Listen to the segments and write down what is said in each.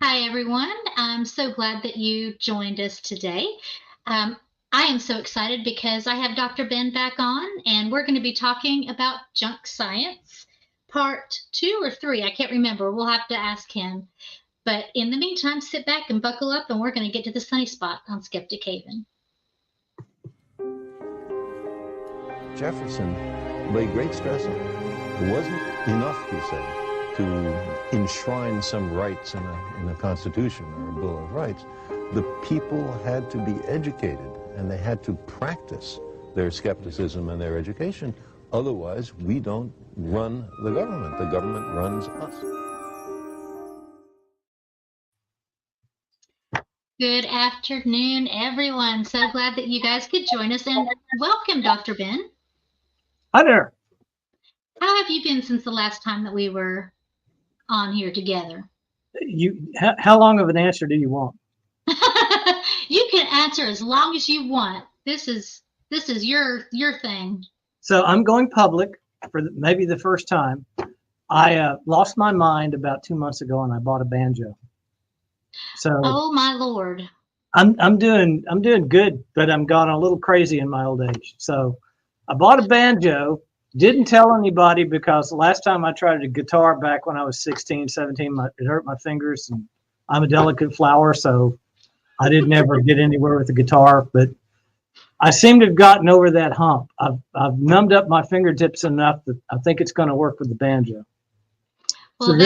Hi, everyone. I'm so glad that you joined us today. Um, I am so excited because I have Dr. Ben back on, and we're going to be talking about junk science, part 2 or 3. I can't remember. We'll have to ask him. But in the meantime, sit back and buckle up, and we're going to get to the sunny spot on Skeptic Haven. Jefferson laid great stress on it. It wasn't enough, he said, to enshrine some rights in a constitution or a Bill of Rights. The people had to be educated, and they had to practice their skepticism and their education. Otherwise, we don't run the government. The government runs us. Good afternoon, everyone. So glad that you guys could join us, and welcome, Dr. Ben. Hi there. How have you been since the last time that we were on here together? How long of an answer do you want? You can answer as long as you want. This is your thing. So I'm going public for maybe the first time. I lost my mind about 2 months ago, and I bought a banjo. So oh my Lord, I'm doing good, but I'm gone a little crazy in my old age. So I bought a banjo. Didn't tell anybody because the last time I tried a guitar back when I was 16, 17, it hurt my fingers, and I'm a delicate flower, so I didn't ever get anywhere with the guitar. But I seem to have gotten over that hump. I've numbed up my fingertips enough that I think it's going to work with the banjo. well, So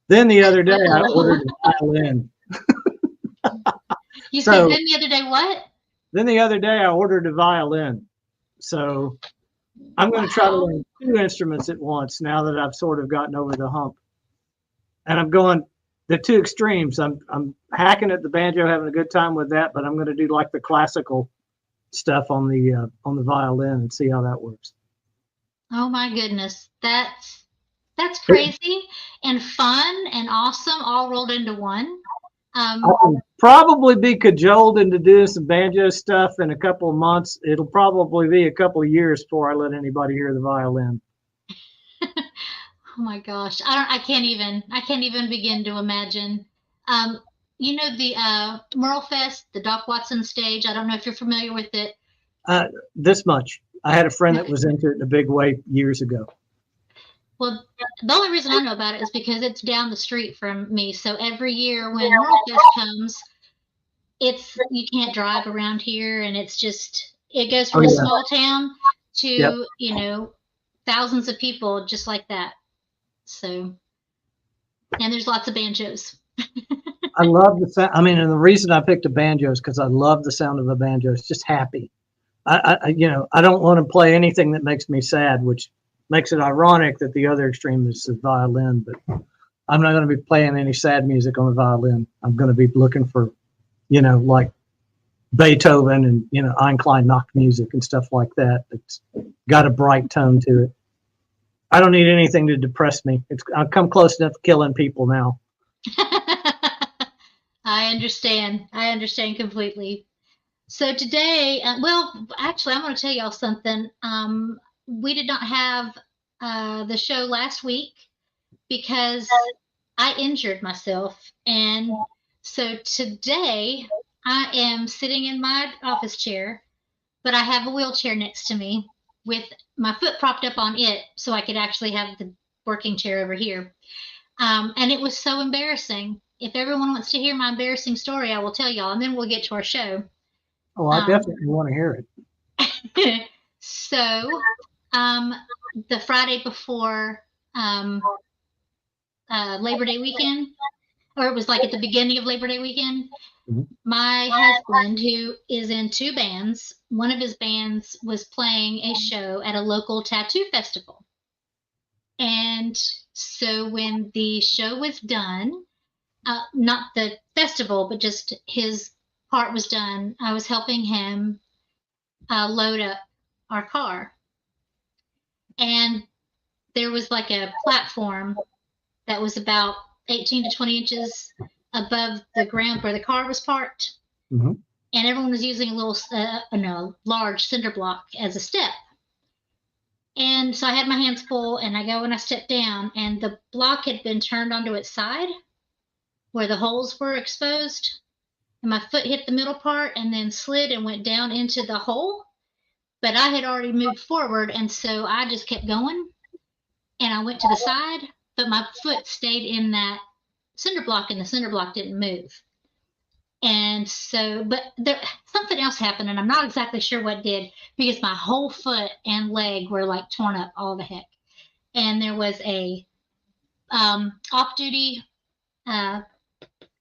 then the other day I ordered a violin. You said then the other day what? Then the other day I ordered a violin. So I'm going to try to learn 2 instruments at once now that I've sort of gotten over the hump. And I'm going the 2 extremes. I'm hacking at the banjo, having a good time with that, but I'm going to do like the classical stuff on the violin and see how that works. Oh my goodness, that's crazy and fun and awesome, all rolled into one. I'll probably be cajoled into doing some banjo stuff in a couple of months. It'll probably be a couple of years before I let anybody hear the violin. Oh my gosh, I can't even begin to imagine. You know the Merle Fest, the Doc Watson stage. I don't know if you're familiar with it. This much. I had a friend that was into it in a big way years ago. Well, the only reason I know about it is because it's down the street from me. So every year when Merle Fest comes, you can't drive around here, and it goes from a small town to thousands of people just like that. So, and there's lots of banjos. I love the sound. I mean, and the reason I picked a banjo is because I love the sound of a banjo. It's just happy. I don't want to play anything that makes me sad, which makes it ironic that the other extreme is the violin. But I'm not going to be playing any sad music on the violin. I'm going to be looking for, like Beethoven and Einstein Nacht music and stuff like that. It's got a bright tone to it. I don't need anything to depress me. I've come close enough to killing people now. I understand completely. So today, actually, I'm going to tell y'all something. We did not have the show last week because I injured myself. And so today I am sitting in my office chair, but I have a wheelchair next to me with my foot propped up on it so I could actually have the working chair over here. And it was so embarrassing. If everyone wants to hear my embarrassing story, I will tell y'all, and then we'll get to our show. Oh, I definitely want to hear it. So, the Friday before Labor Day weekend, or it was like at the beginning of Labor Day weekend, my husband, who is in 2 bands, one of his bands was playing a show at a local tattoo festival. And so when the show was done, not the festival, but just his part was done, I was helping him load up our car. And there was like a platform that was about 18 to 20 inches above the ground where the car was parked. Mm-hmm. And everyone was using a large cinder block as a step. And so I had my hands full, and I go and I stepped down, and the block had been turned onto its side. where the holes were exposed. And my foot hit the middle part and then slid and went down into the hole. But I had already moved forward, and so I just kept going. And I went to the side, but my foot stayed in that cinder block, and the cinder block didn't move. And so, but there, something else happened, and I'm not exactly sure what did, because my whole foot and leg were like torn up all the heck. And there was a off-duty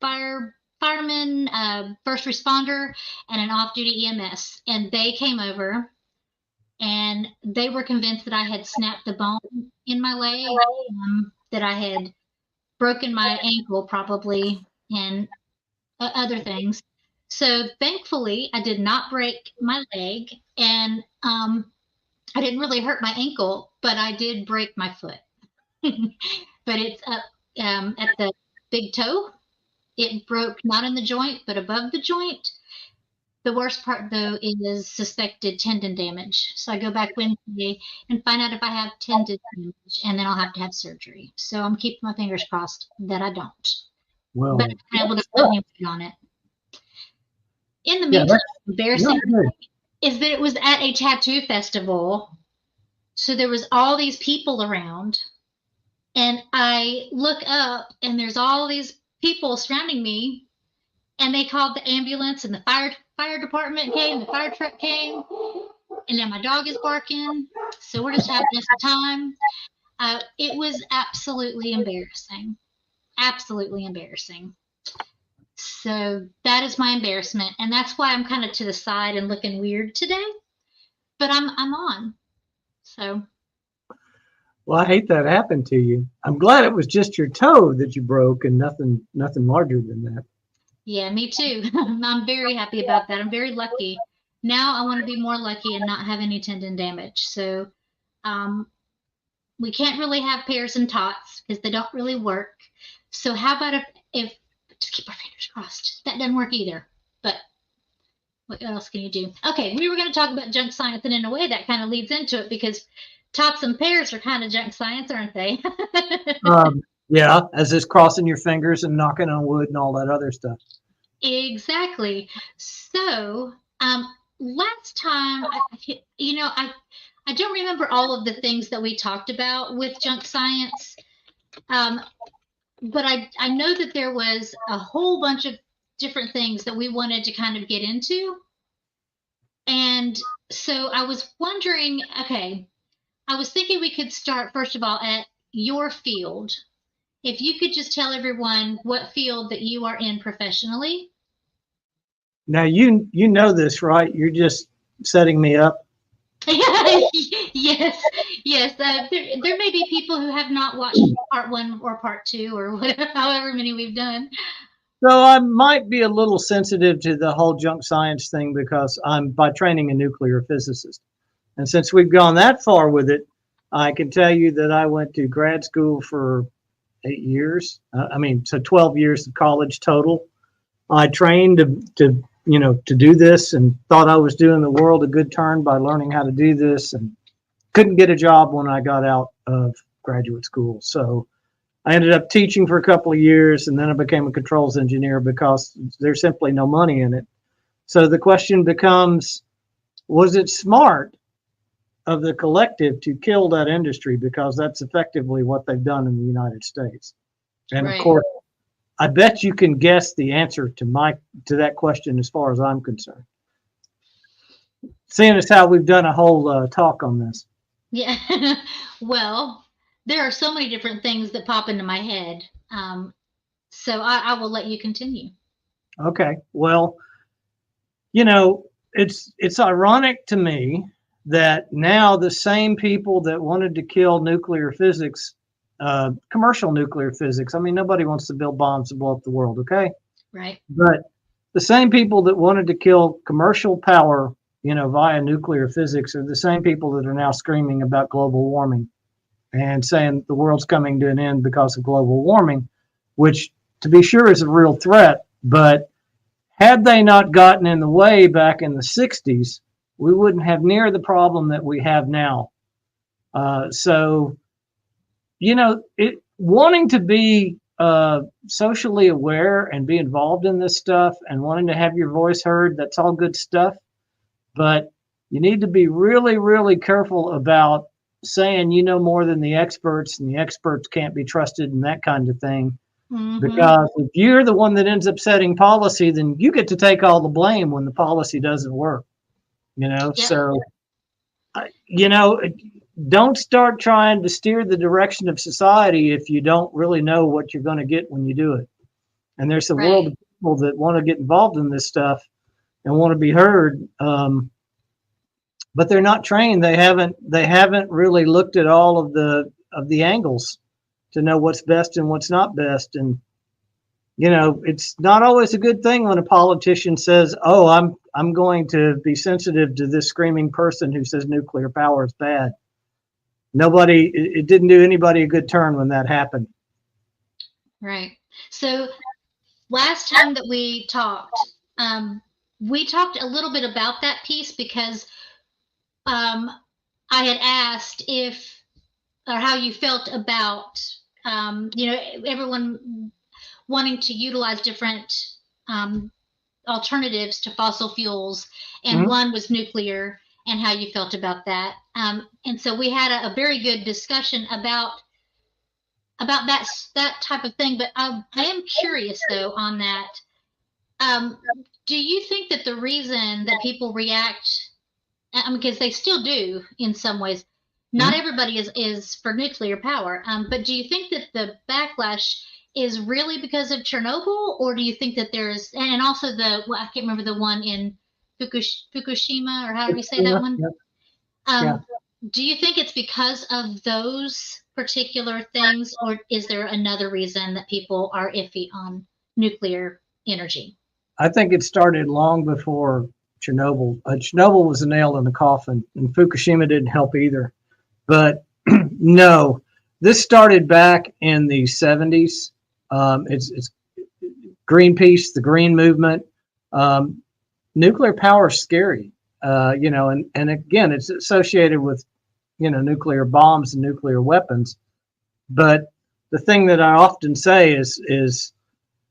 fireman, first responder, and an off-duty EMS, and they came over, and they were convinced that I had snapped the bone in my leg, that I had broken my ankle probably, and other things. So thankfully, I did not break my leg, and I didn't really hurt my ankle, but I did break my foot. But it's up at the big toe. It broke not in the joint, but above the joint. The worst part, though, is suspected tendon damage. So I go back Wednesday and find out if I have tendon damage, and then I'll have to have surgery. So I'm keeping my fingers crossed that I don't. Well, But I'm able to put me on it. In the meantime, embarrassing is that it was at a tattoo festival. So there was all these people around, and I look up, and there's all these people surrounding me, and they called the ambulance, and the fire department came, the fire truck came, and then my dog is barking. So we're just having this time. It was absolutely embarrassing. Absolutely embarrassing. So that is my embarrassment, and that's why I'm kind of to the side and looking weird today. But I'm on. So. Well, I hate that happened to you. I'm glad it was just your toe that you broke and nothing larger than that. Yeah, me too. I'm very happy about that. I'm very lucky. Now I want to be more lucky and not have any tendon damage. So we can't really have pairs and tots because they don't really work. So how about if just keep our fingers crossed. That doesn't work either. But what else can you do? Okay, we were going to talk about junk science, and in a way that kind of leads into it because tots and pairs are kind of junk science, aren't they? Yeah, as is crossing your fingers and knocking on wood and all that other stuff. Exactly. So last time, I don't remember all of the things that we talked about with junk science. But I know that there was a whole bunch of different things that we wanted to kind of get into. And so I was wondering, okay, I was thinking we could start, first of all, at your field. If you could just tell everyone what field that you are in professionally. Now, you know this, right? You're just setting me up. Yes. There may be people who have not watched part 1 or part 2 or whatever, however many we've done. So I might be a little sensitive to the whole junk science thing because I'm by training a nuclear physicist. And since we've gone that far with it, I can tell you that I went to grad school for 8 years. So 12 years of college total. I trained to do this and thought I was doing the world a good turn by learning how to do this, and couldn't get a job when I got out of graduate school. So I ended up teaching for a couple of years, and then I became a controls engineer because there's simply no money in it. So the question becomes, was it smart of the collective to kill that industry? Because that's effectively what they've done in the United States. And Right. Of course, I bet you can guess the answer to that question as far as I'm concerned. Seeing as how we've done a whole talk on this. Yeah. Well, there are so many different things that pop into my head. So I will let you continue. Okay. Well, it's ironic to me that now the same people that wanted to kill nuclear physics, commercial nuclear physics. I mean, nobody wants to build bombs to blow up the world, okay? Right. But the same people that wanted to kill commercial power, via nuclear physics are the same people that are now screaming about global warming and saying the world's coming to an end because of global warming, which to be sure is a real threat. But had they not gotten in the way back in the 60s, we wouldn't have near the problem that we have now. Wanting to be socially aware and be involved in this stuff and wanting to have your voice heard, that's all good stuff. But you need to be really, really careful about saying you know more than the experts and the experts can't be trusted and that kind of thing. Because if you're the one that ends up setting policy, then you get to take all the blame when the policy doesn't work. So, don't start trying to steer the direction of society if you don't really know what you're going to get when you do it. And there's a world of people that want to get involved in this stuff and want to be heard, but they're not trained. They haven't really looked at all of the angles to know what's best and what's not best. And it's not always a good thing when a politician says, "Oh, I'm going to be sensitive to this screaming person who says nuclear power is bad." It didn't do anybody a good turn when that happened. Right. So last time that we talked a little bit about that piece because I had asked how you felt about, everyone wanting to utilize different alternatives to fossil fuels, and one was nuclear, and how you felt about that. And so we had a very good discussion about that type of thing. But I am curious, though, on that. Do you think that the reason that people react, because they still do in some ways, not everybody is for nuclear power, but do you think that the backlash is really because of Chernobyl, or do you think that there's, and also I can't remember the one in Fukushima, or how do we say that one? Do you think it's because of those particular things, or is there another reason that people are iffy on nuclear energy? I think it started long before Chernobyl. Chernobyl was a nail in the coffin, and Fukushima didn't help either. But no, this started back in the 70s. It's Greenpeace, the Green Movement. Nuclear power is scary, and again, it's associated with, nuclear bombs and nuclear weapons. But the thing that I often say is,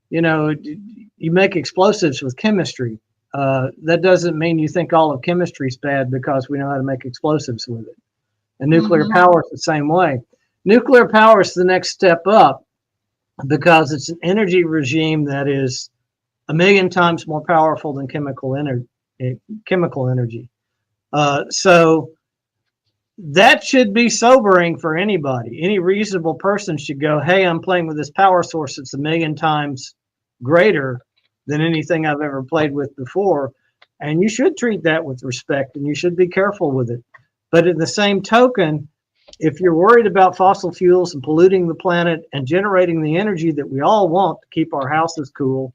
you make explosives with chemistry. That doesn't mean you think all of chemistry is bad because we know how to make explosives with it. And nuclear power is the same way. Nuclear power is the next step up because it's an energy regime that is 1,000,000 times more powerful than chemical energy. So that should be sobering for anybody. Any reasonable person should go, "Hey, I'm playing with this power source that's 1,000,000 times greater than anything I've ever played with before." And you should treat that with respect, and you should be careful with it. But in the same token, if you're worried about fossil fuels and polluting the planet and generating the energy that we all want to keep our houses cool,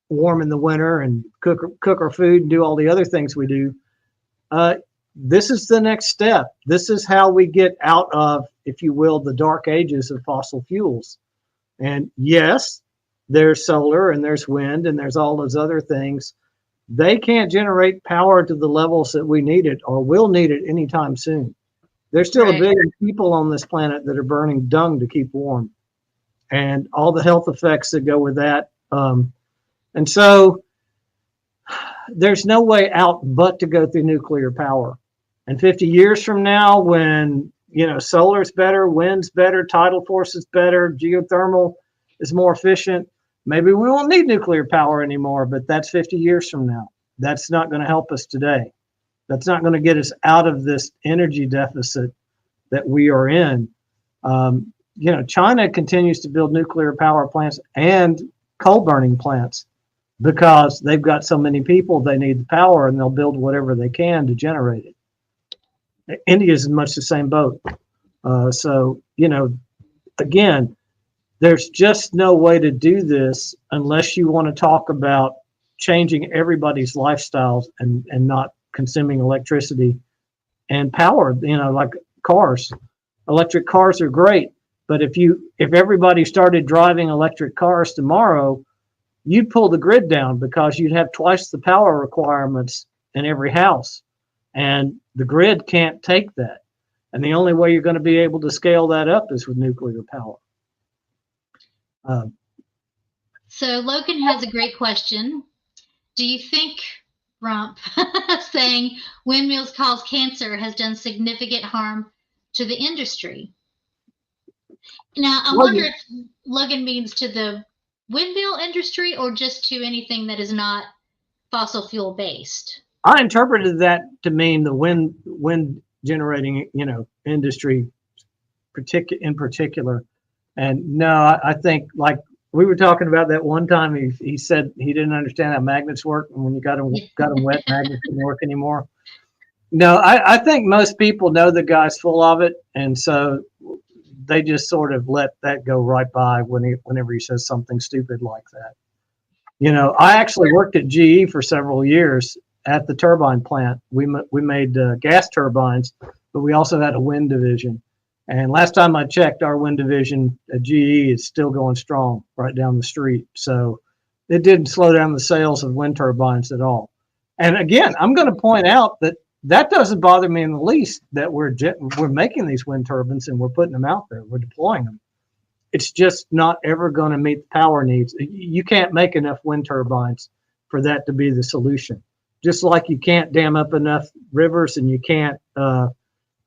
warm in the winter and cook our food and do all the other things we do, this is the next step. This is how we get out of, if you will, the dark ages of fossil fuels. And yes, there's solar and there's wind and there's all those other things. They can't generate power to the levels that we need it or will need it anytime soon. There's still a billion people on this planet that are burning dung to keep warm, and all the health effects that go with that. And so there's no way out but to go through nuclear power. And 50 years from now, when solar's better, wind's better, tidal force is better, geothermal is more efficient, maybe we won't need nuclear power anymore, but that's 50 years from now. That's not going to help us today. That's not going to get us out of this energy deficit that we are in. China continues to build nuclear power plants and coal burning plants because they've got so many people, they need the power, and they'll build whatever they can to generate it. India is in much the same boat. Again, there's just no way to do this unless you want to talk about changing everybody's lifestyles and not consuming electricity and power, like cars. Electric cars are great, but if everybody started driving electric cars tomorrow, you'd pull the grid down because you'd have twice the power requirements in every house. And the grid can't take that. And the only way you're going to be able to scale that up is with nuclear power. So Logan has a great question. Do you think Rump saying windmills cause cancer has done significant harm to the industry? Now, I wonder if Logan means to the windmill industry or just to anything that is not fossil fuel based. I interpreted that to mean the wind generating, industry in particular. And no, I think, like we were talking about that one time, he said he didn't understand how magnets work, and when you got them wet, magnets didn't work anymore. No, I think most people know the guy's full of it, and so they just sort of let that go right by whenever he says something stupid like that. I actually worked at GE for several years at the turbine plant. We made gas turbines, but we also had a wind division. And last time I checked, our wind division at GE is still going strong right down the street. So it didn't slow down the sales of wind turbines at all. And again, I'm going to point out that doesn't bother me in the least, that we're making these wind turbines and we're putting them out there. We're deploying them. It's just not ever going to meet the power needs. You can't make enough wind turbines for that to be the solution. Just like you can't dam up enough rivers and you can't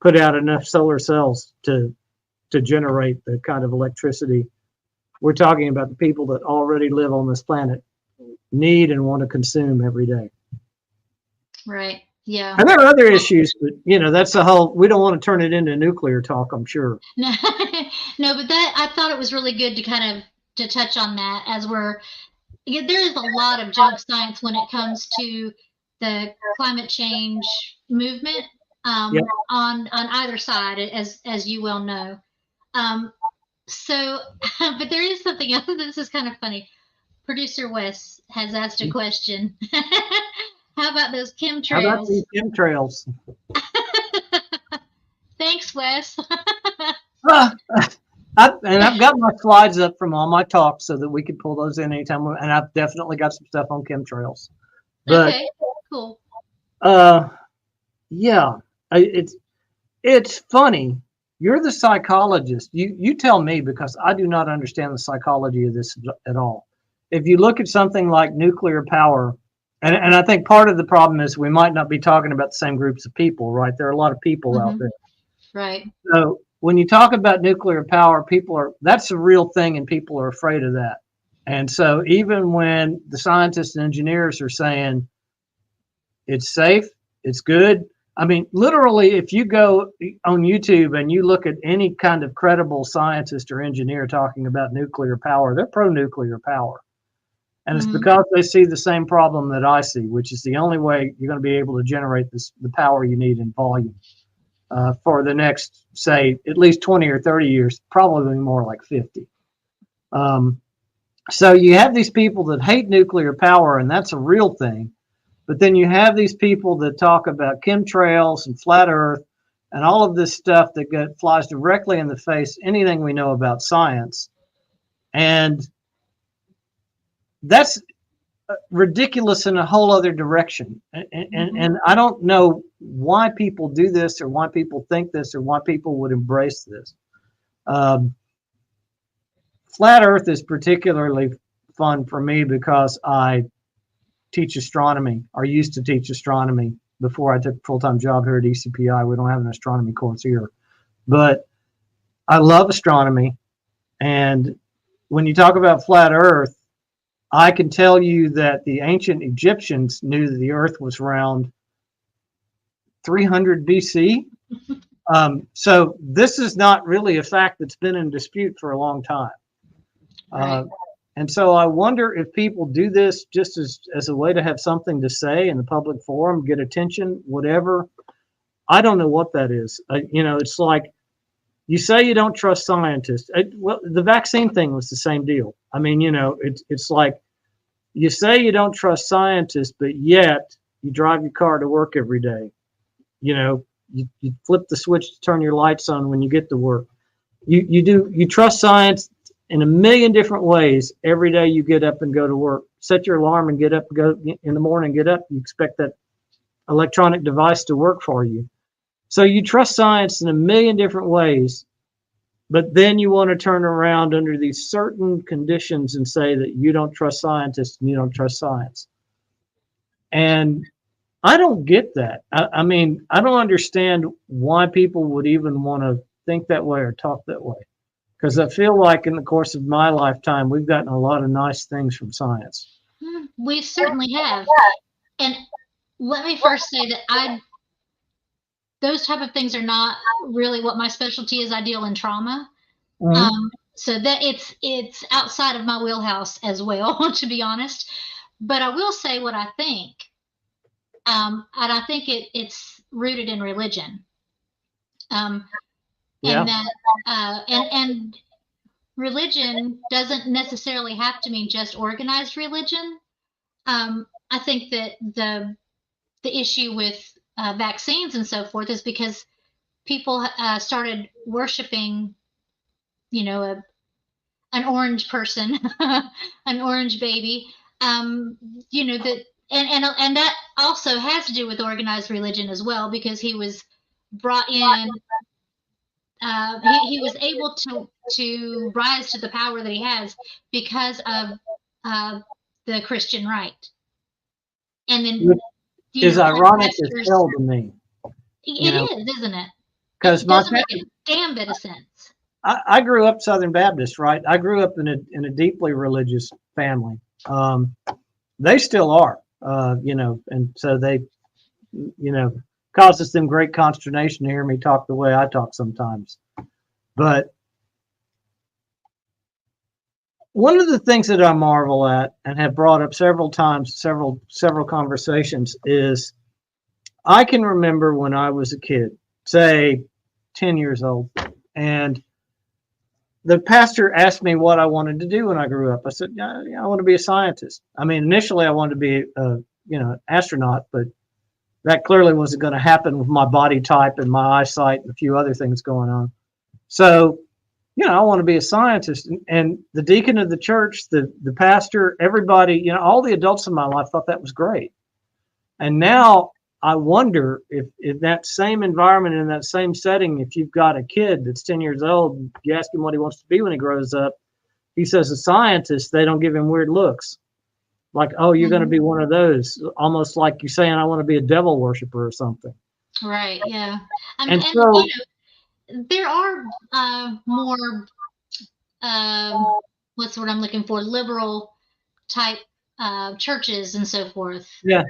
put out enough solar cells to generate the kind of electricity we're talking about. The people that already live on this planet need and want to consume every day. Right. Yeah. And there are other issues, but that's the whole. We don't want to turn it into nuclear talk, I'm sure. No, but I thought it was really good to touch on that, as there is a lot of junk science when it comes to the climate change movement. Yep. On either side, as you well know. But there is something else. This is kind of funny. Producer Wes has asked a question. How about those chemtrails? How about these chemtrails? Thanks, Wes. I've got my slides up from all my talks so that we can pull those in anytime. And I've definitely got some stuff on chemtrails. But, okay, cool. Yeah. It's funny. You're the psychologist. You tell me, because I do not understand the psychology of this at all. If you look at something like nuclear power, and I think part of the problem is we might not be talking about the same groups of people, right? There are a lot of people out there. Right. So when you talk about nuclear power, that's a real thing and people are afraid of that. And so even when the scientists and engineers are saying it's safe, it's good, I mean, literally, if you go on YouTube and you look at any kind of credible scientist or engineer talking about nuclear power, they're pro-nuclear power. And it's because they see the same problem that I see, which is the only way you're going to be able to generate the power you need in volume for the next, say, at least 20 or 30 years, probably more like 50. So you have these people that hate nuclear power, and that's a real thing. But then you have these people that talk about chemtrails and flat Earth and all of this stuff that flies directly in the face anything we know about science. And that's ridiculous in a whole other direction. And I don't know why people do this or why people think this or why people would embrace this. Flat Earth is particularly fun for me because I teach astronomy, or used to teach astronomy before I took a full-time job here at ECPI. We don't have an astronomy course here, but I love astronomy. And when you talk about flat Earth, I can tell you that the ancient Egyptians knew that the Earth was round 300 BC. So this is not really a fact that's been in dispute for a long time. Right. And so I wonder if people do this just as a way to have something to say in the public forum, get attention, whatever. I don't know what that is. It's like you say you don't trust scientists. Well, the vaccine thing was the same deal. I mean, it's like you say you don't trust scientists, but yet you drive your car to work every day. You flip the switch to turn your lights on when you get to work. You trust science in a million different ways. Every day you get up and go to work, set your alarm and get up, go in the morning, get up. You expect that electronic device to work for you. So you trust science in a million different ways, But then you want to turn around under these certain conditions and say that you don't trust scientists and you don't trust science. And I don't get that. I mean, I don't understand why people would even want to think that way or talk that way. Because I feel like in the course of my lifetime, we've gotten a lot of nice things from science. We certainly have. And let me first say that those type of things are not really what my specialty is. I deal in trauma. So that it's outside of my wheelhouse as well, to be honest. But I will say what I think. And I think it's rooted in religion. And that and religion doesn't necessarily have to mean just organized religion. I think that the issue with vaccines and so forth is because people started worshiping, an orange person, an orange baby, that, and that also has to do with organized religion as well, because he was brought in, he was able to rise to the power that he has because of the Christian right. And then is ironic as hell to me. It is, isn't it? Because it doesn't make a damn bit of sense. I grew up Southern Baptist, right? I grew up in a deeply religious family. They still are, and so they, causes them great consternation to hear me talk the way I talk sometimes. But one of the things that I marvel at and have brought up several times, several conversations, is I can remember when I was a kid, say 10 years old, and the pastor asked me what I wanted to do when I grew up. I said, yeah, I want to be a scientist. I mean, initially I wanted to be an astronaut, but that clearly wasn't going to happen with my body type and my eyesight and a few other things going on. So, I want to be a scientist. And the deacon of the church, the pastor, everybody, all the adults in my life thought that was great. And now I wonder if in that same environment, in that same setting, if you've got a kid that's 10 years old, and you ask him what he wants to be when he grows up, he says a scientist, they don't give him weird looks. Like, oh, you're going to be one of those, almost like you're saying, I want to be a devil worshiper or something. Right. Yeah. And so, there are more, what's the word I'm looking for, liberal type churches and so forth. Yeah.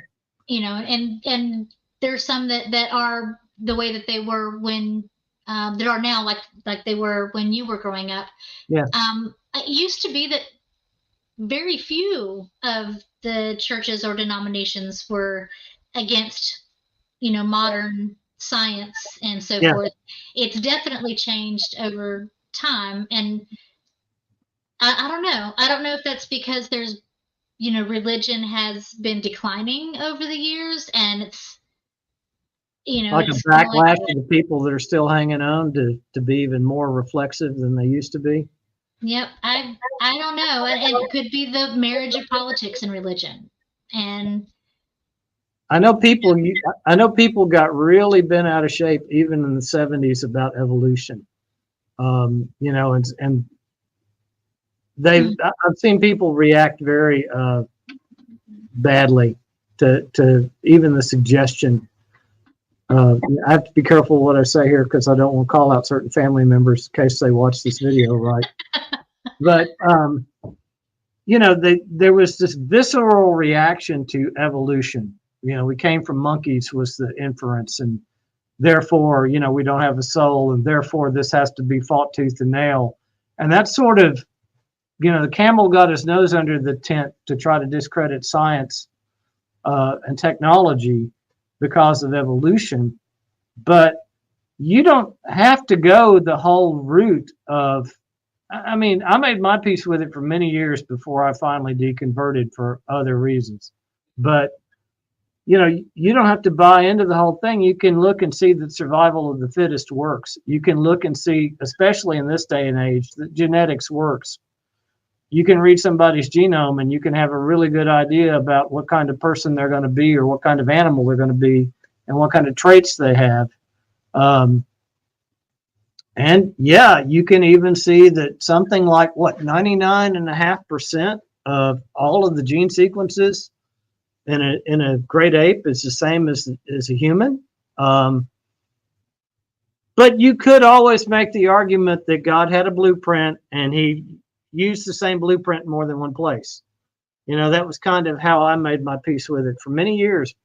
And there's some that are the way that they were when that are now like they were when you were growing up. Yeah. It used to be that very few of the churches or denominations were against, modern science and so forth. It's definitely changed over time. And I don't know. I don't know if that's because there's, religion has been declining over the years, and it's, like a backlash to the people that are still hanging on to be even more reflexive than they used to be. Yep. I don't know. And it could be the marriage of politics and religion. And I know people got really bent out of shape even in the 70s about evolution. And I've seen people react very badly to even the suggestion. I have to be careful what I say here because I don't want to call out certain family members in case they watch this video, right? But there was this visceral reaction to evolution. We came from monkeys was the inference, and therefore, we don't have a soul, and therefore this has to be fought tooth and nail. And that sort of, the camel got his nose under the tent to try to discredit science and technology because of evolution. But you don't have to go the whole route of, I mean, I made my peace with it for many years before I finally deconverted for other reasons. But, you don't have to buy into the whole thing. You can look and see that survival of the fittest works. You can look and see, especially in this day and age, that genetics works. You can read somebody's genome and you can have a really good idea about what kind of person they're going to be or what kind of animal they're going to be and what kind of traits they have. And And yeah, you can even see that something like 99.5% of all of the gene sequences in a great ape is the same as a human. But you could always make the argument that God had a blueprint and he used the same blueprint in more than one place. That was kind of how I made my peace with it for many years,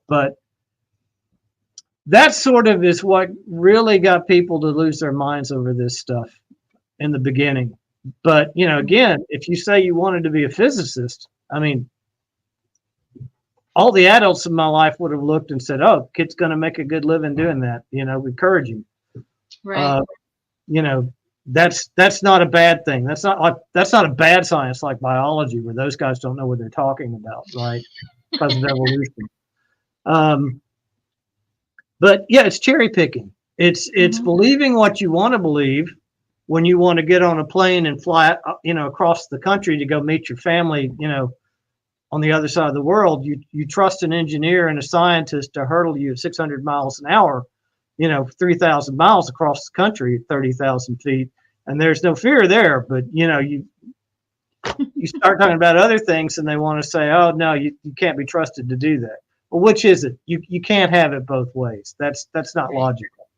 but that sort of is what really got people to lose their minds over this stuff in the beginning. But, again, if you say you wanted to be a physicist, I mean, all the adults in my life would have looked and said, oh, kid's going to make a good living doing that. We encourage him. Right. That's not a bad thing. That's not a bad science like biology, where those guys don't know what they're talking about, right? Because of evolution. But yeah, it's cherry picking. It's believing what you want to believe when you want to get on a plane and fly, across the country to go meet your family, on the other side of the world. You trust an engineer and a scientist to hurdle you at 600 miles an hour, 3,000 miles across the country at 30,000 feet. And there's no fear there, but you start talking about other things and they want to say, oh no, you can't be trusted to do that. Well, which is it? You can't have it both ways. That's not logical.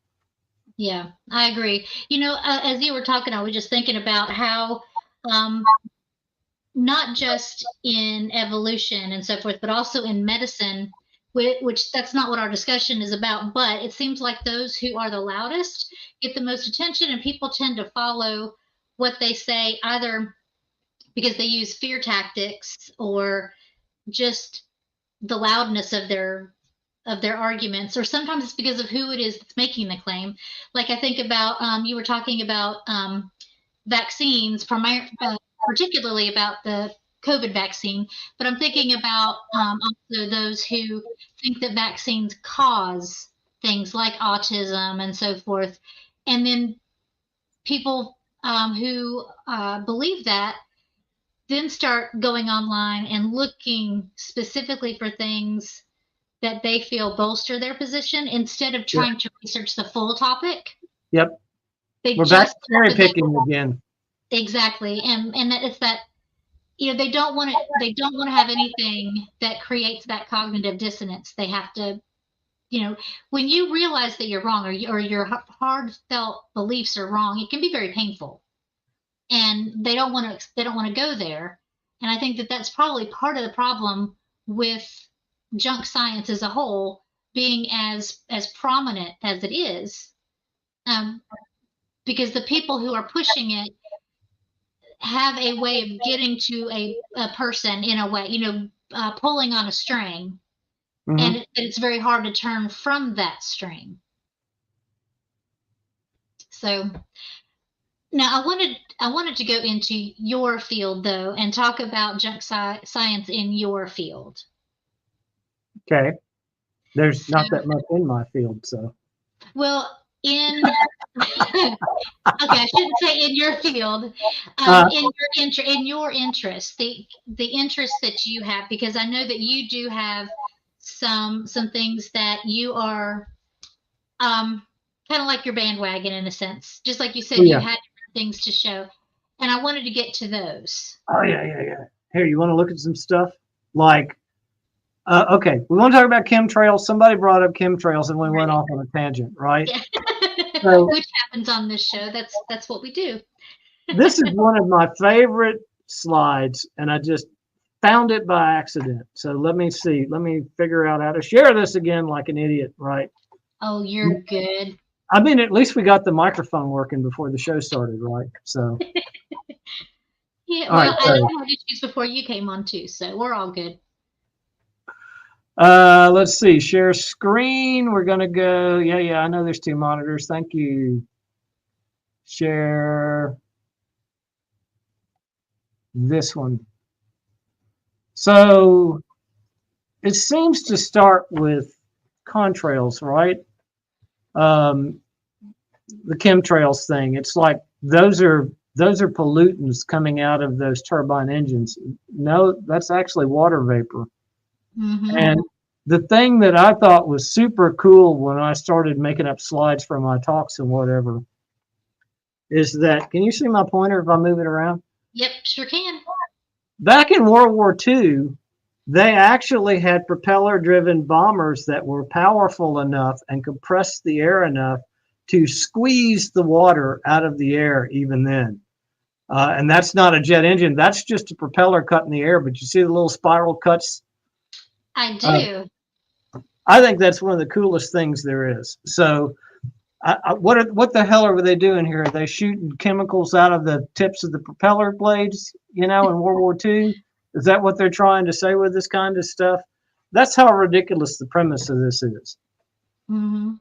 Yeah, I agree. As you were talking, I was just thinking about how not just in evolution and so forth, but also in medicine, which that's not what our discussion is about, but it seems like those who are the loudest get the most attention, and people tend to follow what they say, either because they use fear tactics or just the loudness of their arguments, or sometimes it's because of who it is that's making the claim. Like I think about you were talking about vaccines, particularly about the COVID vaccine, but I'm thinking about also those who think that vaccines cause things like autism and so forth, and then people who believe that then start going online and looking specifically for things that they feel bolster their position instead of trying to research the full topic. Yep. We're back to cherry picking again. Exactly. And it's that, they don't want to have anything that creates that cognitive dissonance. They have to, when you realize that you're wrong, or your heartfelt beliefs are wrong, it can be very painful. And they don't want to go there. And I think that that's probably part of the problem with junk science as a whole being as prominent as it is, because the people who are pushing it have a way of getting to a person in a way, pulling on a string, and it's very hard to turn from that string. So now I wanted to go into your field though and talk about junk science in your field. Okay. There's not that much in my field, so. Well, okay, I shouldn't say in your field, in your interest, the interest that you have, because I know that you do have some things that you are kind of like your bandwagon in a sense, just like you said, you had things to show, and I wanted to get to those. Oh yeah. Here, you want to look at some stuff? Like, okay, we want to talk about chemtrails. Somebody brought up chemtrails, and we went off on a tangent, right? Yeah. So, which happens on this show. That's what we do. This is one of my favorite slides, and I just found it by accident. So let me see. Let me figure out how to share this again like an idiot, right? Oh, you're good. I mean, at least we got the microphone working before the show started, right? So. Yeah, well, I had issues before you came on too, so we're all good. Let's see. Share screen. We're gonna go. Yeah. I know there's two monitors. Thank you. Share this one. So it seems to start with contrails, right? The chemtrails thing. It's like those are pollutants coming out of those turbine engines. No, that's actually water vapor. And the thing that I thought was super cool when I started making up slides for my talks and whatever is that, can you see my pointer if I move it around? Yep, sure can. Back in World War II, they actually had propeller-driven bombers that were powerful enough and compressed the air enough to squeeze the water out of the air even then. And that's not a jet engine. That's just a propeller cut in the air. But you see the little spiral cuts? I do. I think that's one of the coolest things there is. So what the hell are they doing here? Are they shooting chemicals out of the tips of the propeller blades, in World War II? Is that what they're trying to say with this kind of stuff? That's how ridiculous the premise of this is. Mm-hmm.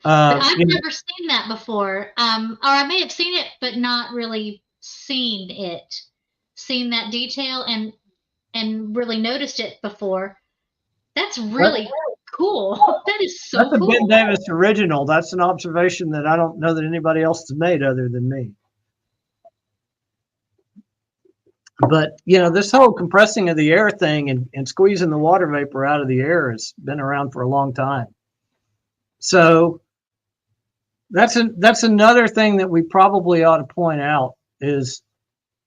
But I've never seen that before. Or I may have seen it, but not really seen that detail and really noticed it before. That's really cool. That is so cool. That's a Ben Davis original. That's an observation that I don't know that anybody else has made other than me. But, this whole compressing of the air thing and squeezing the water vapor out of the air has been around for a long time. So that's another thing that we probably ought to point out is,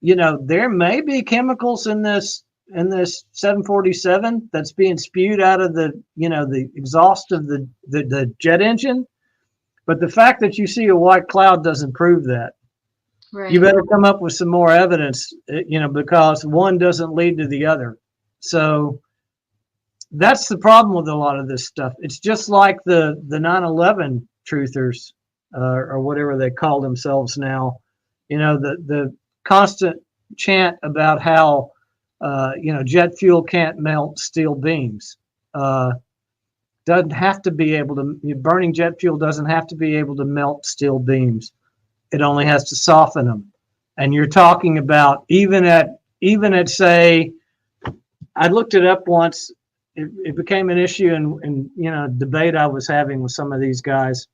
there may be chemicals in this 747 that's being spewed out of the exhaust of the jet engine. But the fact that you see a white cloud doesn't prove that. Right. You better come up with some more evidence, because one doesn't lead to the other. So that's the problem with a lot of this stuff. It's just like the 9/11 truthers, or whatever they call themselves now. The constant chant about how jet fuel can't melt steel beams. Doesn't have to be able to. Burning jet fuel doesn't have to be able to melt steel beams. It only has to soften them. And you're talking about even at say, I looked it up once. It became an issue in debate I was having with some of these guys.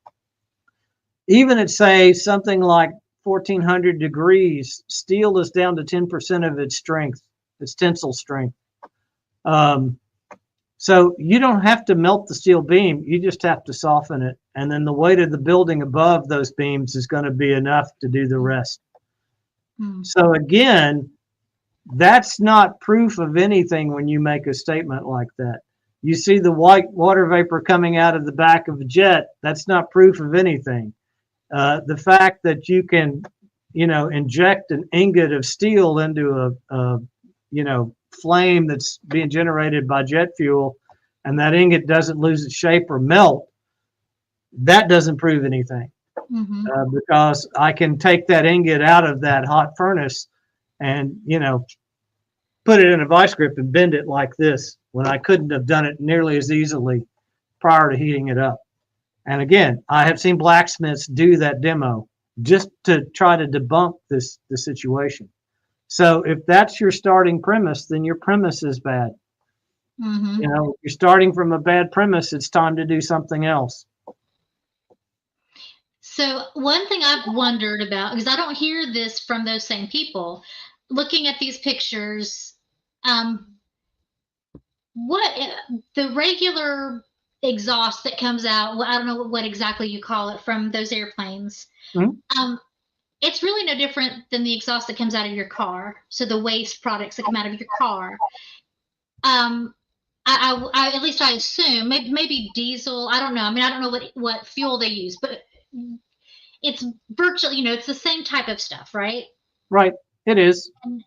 Even at say something like 1400 degrees, steel is down to 10% of its strength, its tensile strength. So you don't have to melt the steel beam, you just have to soften it. And then the weight of the building above those beams is going to be enough to do the rest. So again, that's not proof of anything when you make a statement like that. You see the white water vapor coming out of the back of a jet, that's not proof of anything. The fact that you can, inject an ingot of steel into a flame that's being generated by jet fuel, and that ingot doesn't lose its shape or melt, that doesn't prove anything. Because I can take that ingot out of that hot furnace and, put it in a vice grip and bend it like this when I couldn't have done it nearly as easily prior to heating it up. And again, I have seen blacksmiths do that demo just to try to debunk the situation. So if that's your starting premise, then your premise is bad. You're starting from a bad premise. It's time to do something else. So one thing I've wondered about, because I don't hear this from those same people, looking at these pictures, what the regular exhaust that comes out, I don't know what exactly you call it, from those airplanes. It's really no different than the exhaust that comes out of your car. So the waste products that come out of your car. I at least I assume maybe diesel. I don't know. I mean, I don't know what fuel they use, but it's virtually, it's the same type of stuff, right? Right. It is. And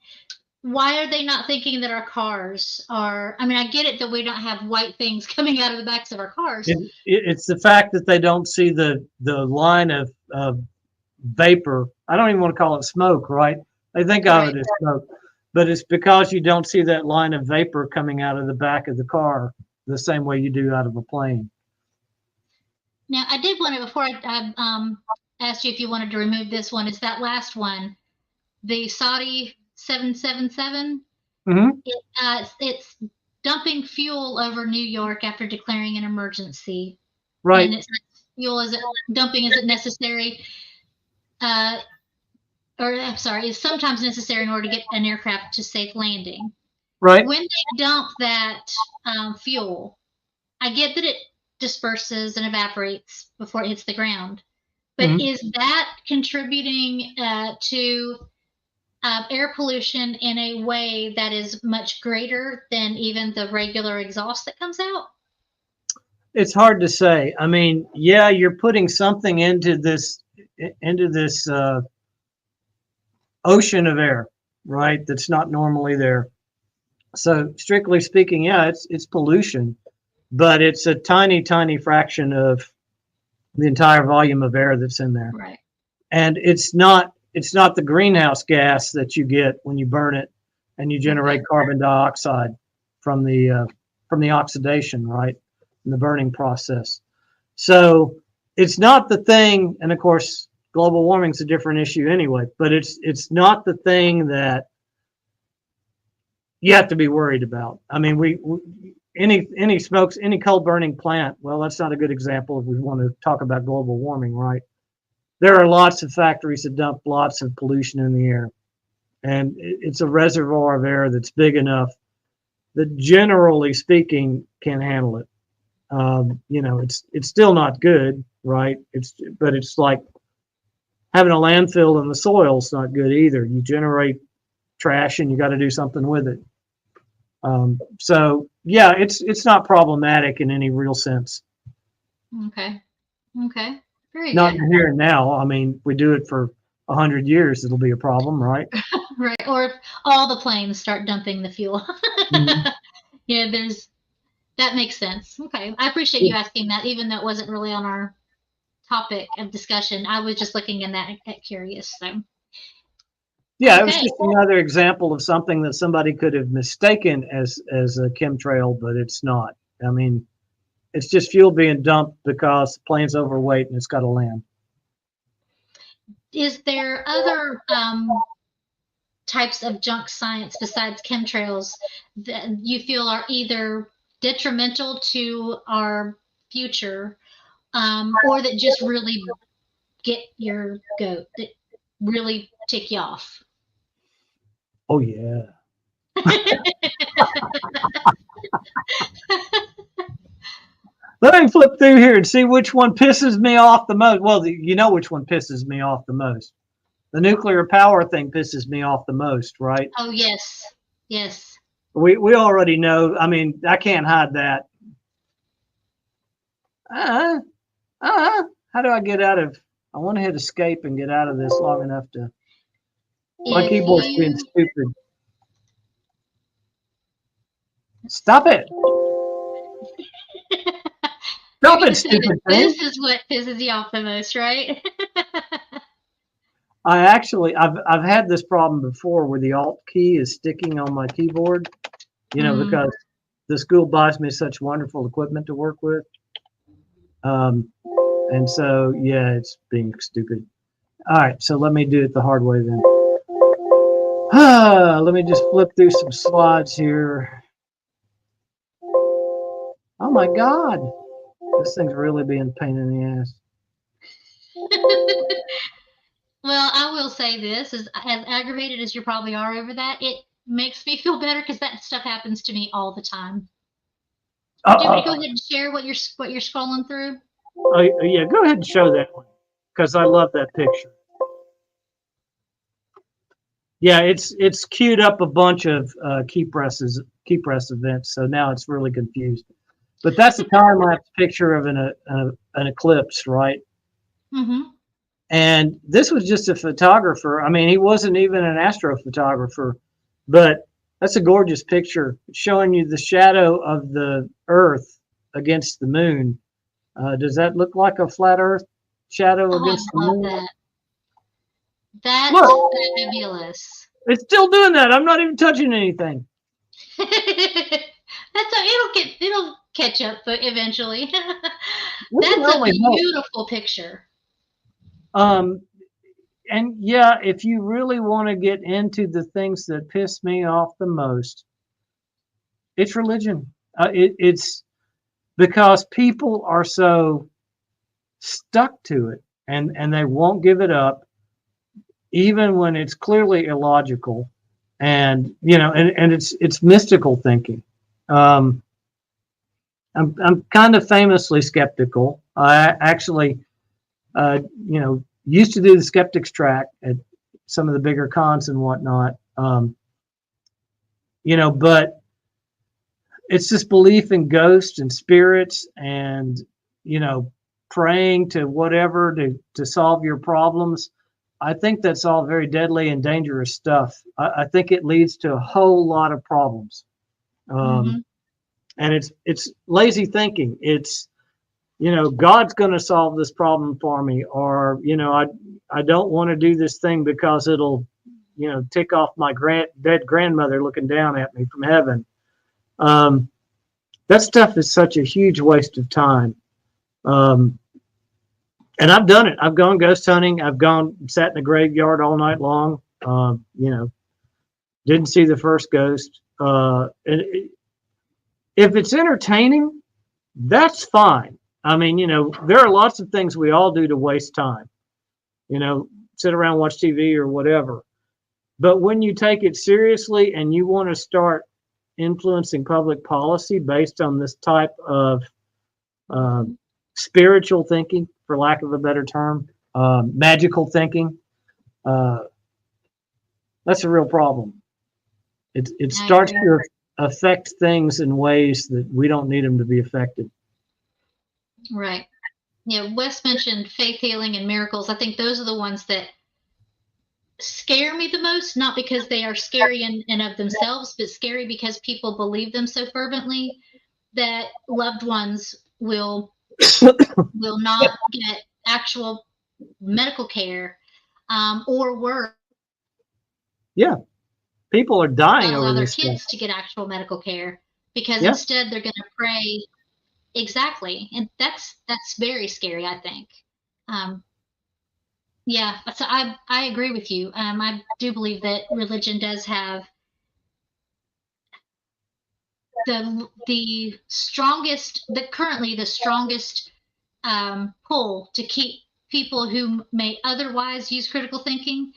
why are they not thinking that our cars are? I mean, I get it that we don't have white things coming out of the backs of our cars. It's the fact that they don't see the line of vapor. I don't even want to call it smoke, right? They think of it as smoke, but it's because you don't see that line of vapor coming out of the back of the car the same way you do out of a plane. Now, I did want to, before I asked you if you wanted to remove this one, it's that last one, the Saudi 777. It's dumping fuel over New York after declaring an emergency. Right. And dumping isn't necessary. Is sometimes necessary in order to get an aircraft to safe landing. Right. When they dump that fuel, I get that it disperses and evaporates before it hits the ground. But is that contributing to air pollution in a way that is much greater than even the regular exhaust that comes out? It's hard to say. I mean, yeah, you're putting something into this ocean of air, right? That's not normally there. So strictly speaking, yeah, it's pollution, but it's a tiny, tiny fraction of the entire volume of air that's in there. Right. And it's not the greenhouse gas that you get when you burn it and you generate carbon dioxide from the oxidation, right? In the burning process. So it's not the thing, and of course, global warming is a different issue anyway, but it's not the thing that you have to be worried about. I mean, any smokes, any coal burning plant, well, that's not a good example if we want to talk about global warming, right? There are lots of factories that dump lots of pollution in the air, and it's a reservoir of air that's big enough that, generally speaking, can handle it. It's still not good, right? But it's like having a landfill in the soil is not good either. You generate trash and you got to do something with it. So yeah, it's not problematic in any real sense. Okay. Very not good. here and now. I mean, we do it for 100 years, it'll be a problem, right? Right. Or if all the planes start dumping the fuel. Yeah, that makes sense. Okay. I appreciate you asking that, even though it wasn't really on our topic of discussion. I was just looking in that at curious. So yeah, it was just another example of something that somebody could have mistaken as a chemtrail, but it's not. I mean, it's just fuel being dumped because the plane's overweight and it's got to land. Is there other types of junk science besides chemtrails that you feel are either detrimental to our future, or that just really get your goat, that really tick you off? Oh, yeah. Let me flip through here and see which one pisses me off the most. Well, you know which one pisses me off the most. The nuclear power thing pisses me off the most, right? Oh, yes. Yes. We already know. I mean, I can't hide that. How do I get out of? I want to hit escape and get out of this long enough to. My keyboard's being stupid. Stop it! Stop it, stupid thing! This is what pisses you off the most, right? I've had this problem before where the Alt key is sticking on my keyboard, because the school buys me such wonderful equipment to work with. And so, yeah, it's being stupid. All right, so let me do it the hard way then. Let me just flip through some slides here. Oh my God, this thing's really being a pain in the ass. Well, I will say this, as aggravated as you probably are over that, it makes me feel better because that stuff happens to me all the time. Do you want to go ahead and share what you're scrolling through? Oh, yeah, go ahead and show that one because I love that picture. Yeah, it's queued up a bunch of key press events, so now it's really confused. But that's a time-lapse picture of an eclipse, right? Mm-hmm. And this was just a photographer. I mean, he wasn't even an astrophotographer, but that's a gorgeous picture showing you the shadow of the Earth against the moon. Does that look like a flat Earth shadow against the moon? That's fabulous. It's still doing that. I'm not even touching anything. It'll catch up eventually. That's a beautiful picture. And yeah, if you really want to get into the things that piss me off the most, it's religion. It's because people are so stuck to it and they won't give it up, even when it's clearly illogical, and it's mystical thinking. I'm kind of famously skeptical. I actually Used to do the skeptics track at some of the bigger cons and whatnot. But it's this belief in ghosts and spirits and, praying to whatever to solve your problems. I think that's all very deadly and dangerous stuff. I think it leads to a whole lot of problems. And it's lazy thinking. It's, God's going to solve this problem for me, or, I don't want to do this thing because it'll, tick off my dead grandmother looking down at me from heaven. That stuff is such a huge waste of time. And I've done it. I've gone ghost hunting. I've sat in the graveyard all night long. Didn't see the first ghost. If it's entertaining, that's fine. I mean, there are lots of things we all do to waste time. Sit around, watch TV or whatever. But when you take it seriously and you want to start influencing public policy based on this type of spiritual thinking, for lack of a better term, magical thinking, that's a real problem. It starts to affect things in ways that we don't need them to be affected. Right. Yeah, Wes mentioned faith healing and miracles. I think those are the ones that scare me the most, not because they are scary in and of themselves, but scary because people believe them so fervently that loved ones will not get actual medical care, or worse. Yeah, people are dying over allow their this kids stuff. to get actual medical care because instead they're going to pray. Exactly, and that's very scary, I think. Yeah, so I agree with you. I do believe that religion does have the strongest, currently the strongest pull to keep people who may otherwise use critical thinking,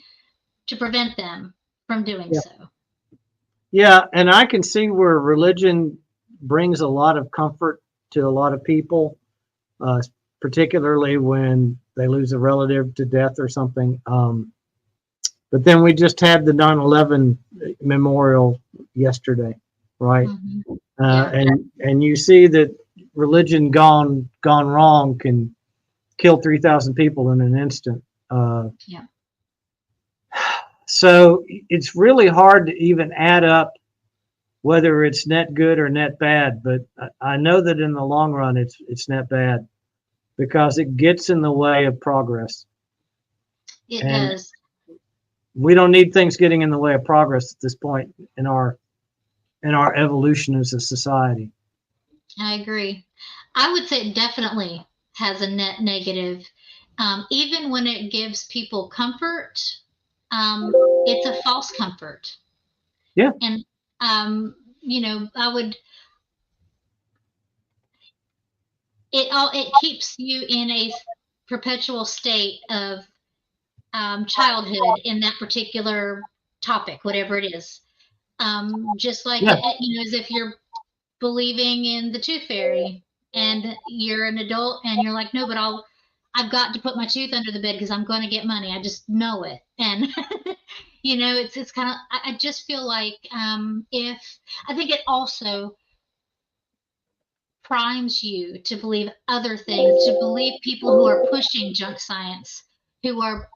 to prevent them from doing so. Yeah, and I can see where religion brings a lot of comfort to a lot of people, particularly when they lose a relative to death or something. But then we just had the 9/11 memorial yesterday, right? And you see that religion gone wrong can kill 3,000 people in an instant. So it's really hard to even add up whether it's net good or net bad, but I know that in the long run it's net bad because it gets in the way of progress. It does. We don't need things getting in the way of progress at this point in our evolution as a society. I agree. I would say it definitely has a net negative. Even when it gives people comfort, it's a false comfort. Yeah. And, it keeps you in a perpetual state of childhood in that particular topic, whatever it is. Just like, as if you're believing in the tooth fairy and you're an adult and you're like, no, but I've got to put my tooth under the bed because I'm going to get money. I just know it. And, it's kind of, I just feel like, I think it also primes you to believe other things, to believe people who are pushing junk science, who are,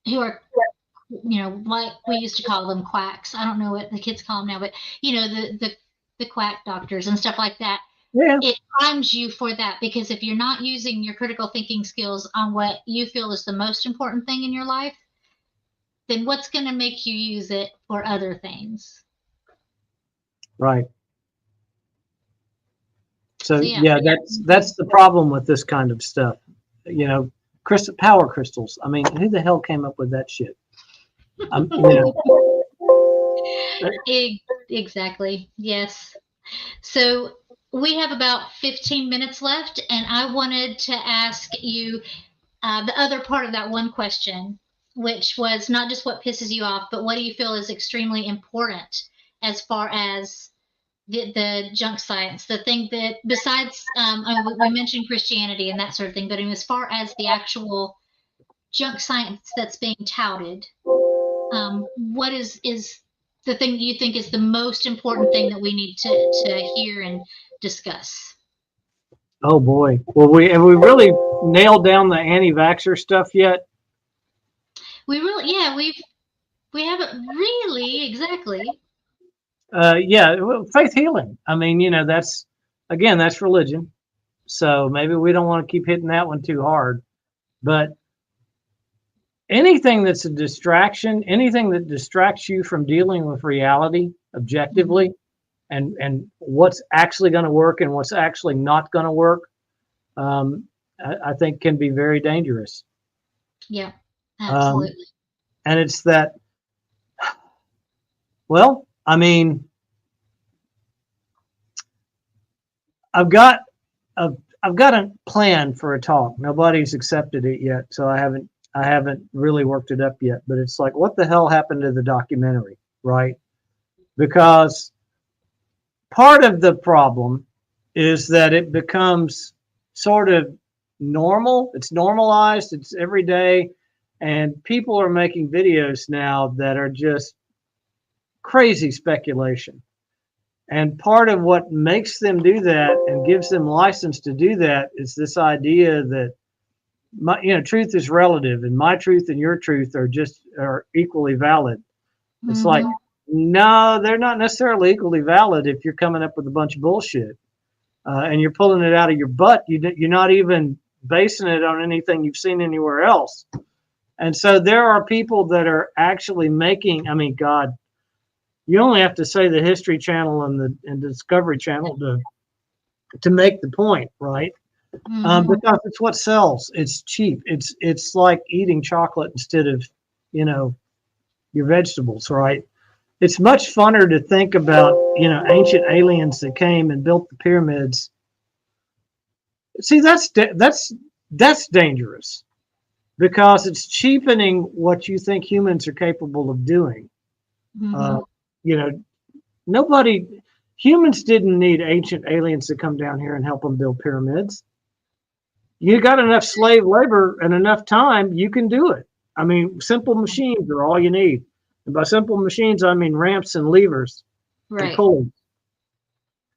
like we used to call them quacks. I don't know what the kids call them now, but the quack doctors and stuff like that. Yeah. It primes you for that, because if you're not using your critical thinking skills on what you feel is the most important thing in your life, then what's going to make you use it for other things? Right. So that's the problem with this kind of stuff. Power crystals. I mean, who the hell came up with that shit? Exactly. Yes. So we have about 15 minutes left, and I wanted to ask you the other part of that one question, which was not just what pisses you off, but what do you feel is extremely important as far as the junk science, the thing that besides we mentioned Christianity and that sort of thing, but as far as the actual junk science that's being touted, what is the thing that you think is the most important thing that we need to hear and discuss? Oh boy. Well, have we really nailed down the anti-vaxxer stuff yet? We really, yeah, we haven't really exactly. Yeah, well, faith healing. I mean, that's religion. So maybe we don't want to keep hitting that one too hard. But anything that's a distraction, anything that distracts you from dealing with reality objectively, and what's actually going to work and what's actually not going to work, I think can be very dangerous. Yeah, absolutely. And it's that, well, I mean, I've got a plan for a talk. Nobody's accepted it yet, so I haven't really worked it up yet. But it's like, what the hell happened to the documentary, right? Because part of the problem is that it becomes sort of normal. It's normalized. It's every day. And people are making videos now that are just crazy speculation. And part of what makes them do that and gives them license to do that is this idea that truth is relative, and my truth and your truth are equally valid. It's like, no, they're not necessarily equally valid if you're coming up with a bunch of bullshit and you're pulling it out of your butt. You're not even basing it on anything you've seen anywhere else. And so there are people that are actually making, I mean, God, you only have to say the History Channel and the Discovery Channel to make the point, right? Because it's what sells. It's cheap. It's like eating chocolate instead of, your vegetables, right? It's much funner to think about, ancient aliens that came and built the pyramids. See, that's dangerous because it's cheapening what you think humans are capable of doing. Humans didn't need ancient aliens to come down here and help them build pyramids. You got enough slave labor and enough time, you can do it. I mean, simple machines are all you need. And by simple machines, I mean ramps and levers. Right. And pulleys.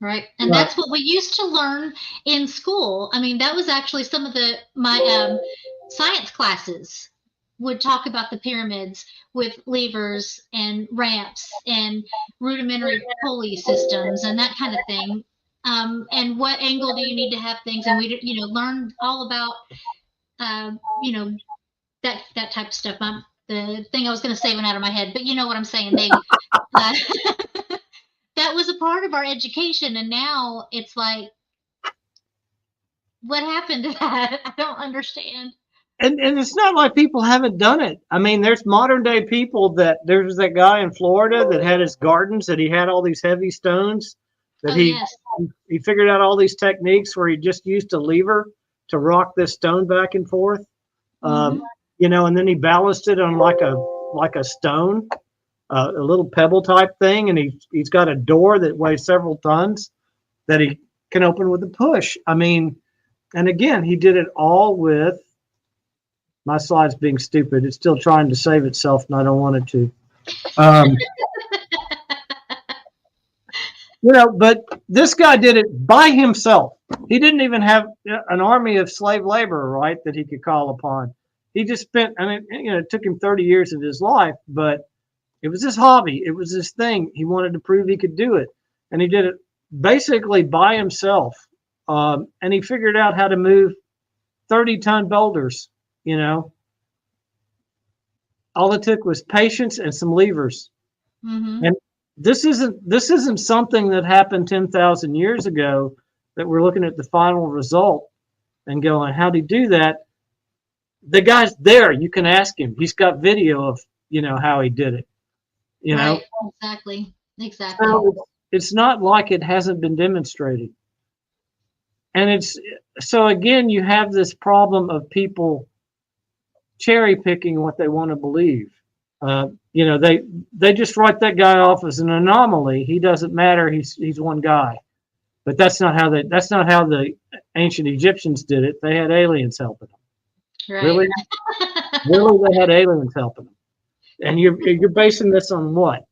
Right. And that's what we used to learn in school. I mean, that was actually some of my science classes would talk about the pyramids with levers and ramps and rudimentary pulley systems and that kind of thing. And what angle do you need to have things? And we, learned all about, that type of stuff. The thing I was going to say went out of my head, but you know what I'm saying. They, that was a part of our education, and now it's like, what happened to that? I don't understand. And it's not like people haven't done it. I mean, there's modern day people there's that guy in Florida that had his gardens, that he had all these heavy stones, that he figured out all these techniques where he just used a lever to rock this stone back and forth. And then he ballasted on like a stone, a little pebble type thing, and he's got a door that weighs several tons that he can open with a push. I mean, and again, he did it all with, my slide's being stupid. It's still trying to save itself, and I don't want it to. But this guy did it by himself. He didn't even have an army of slave labor, right, that he could call upon. He just spent, it took him 30 years of his life, but it was his hobby. It was his thing. He wanted to prove he could do it. And he did it basically by himself. And he figured out how to move 30-ton boulders, All it took was patience and some levers. And this isn't something that happened 10,000 years ago that we're looking at the final result and going, how'd he do that? The guy's there. You can ask him. He's got video of, how he did it. Right. Exactly. So it's not like it hasn't been demonstrated. And so again, you have this problem of people cherry picking what they want to believe. You know, they just write that guy off as an anomaly. He doesn't matter. He's one guy. But that's not how the ancient Egyptians did it. They had aliens helping them. Right. Really? Really, they had aliens helping them. And you're basing this on what?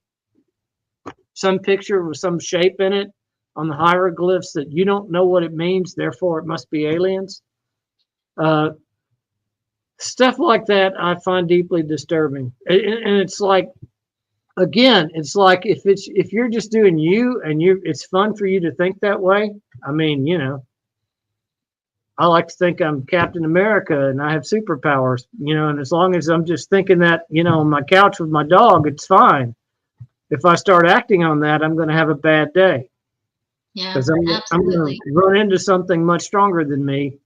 Some picture with some shape in it on the hieroglyphs that you don't know what it means, therefore it must be aliens. Stuff like that I find deeply disturbing. And it's like, again, it's like if you're just doing you and it's fun for you to think that way. I mean, you know, I like to think I'm Captain America and I have superpowers, you know, and as long as I'm just thinking that, you know, on my couch with my dog, it's fine. If I start acting on that, I'm going to have a bad day. Yeah, because I'm going to run into something much stronger than me.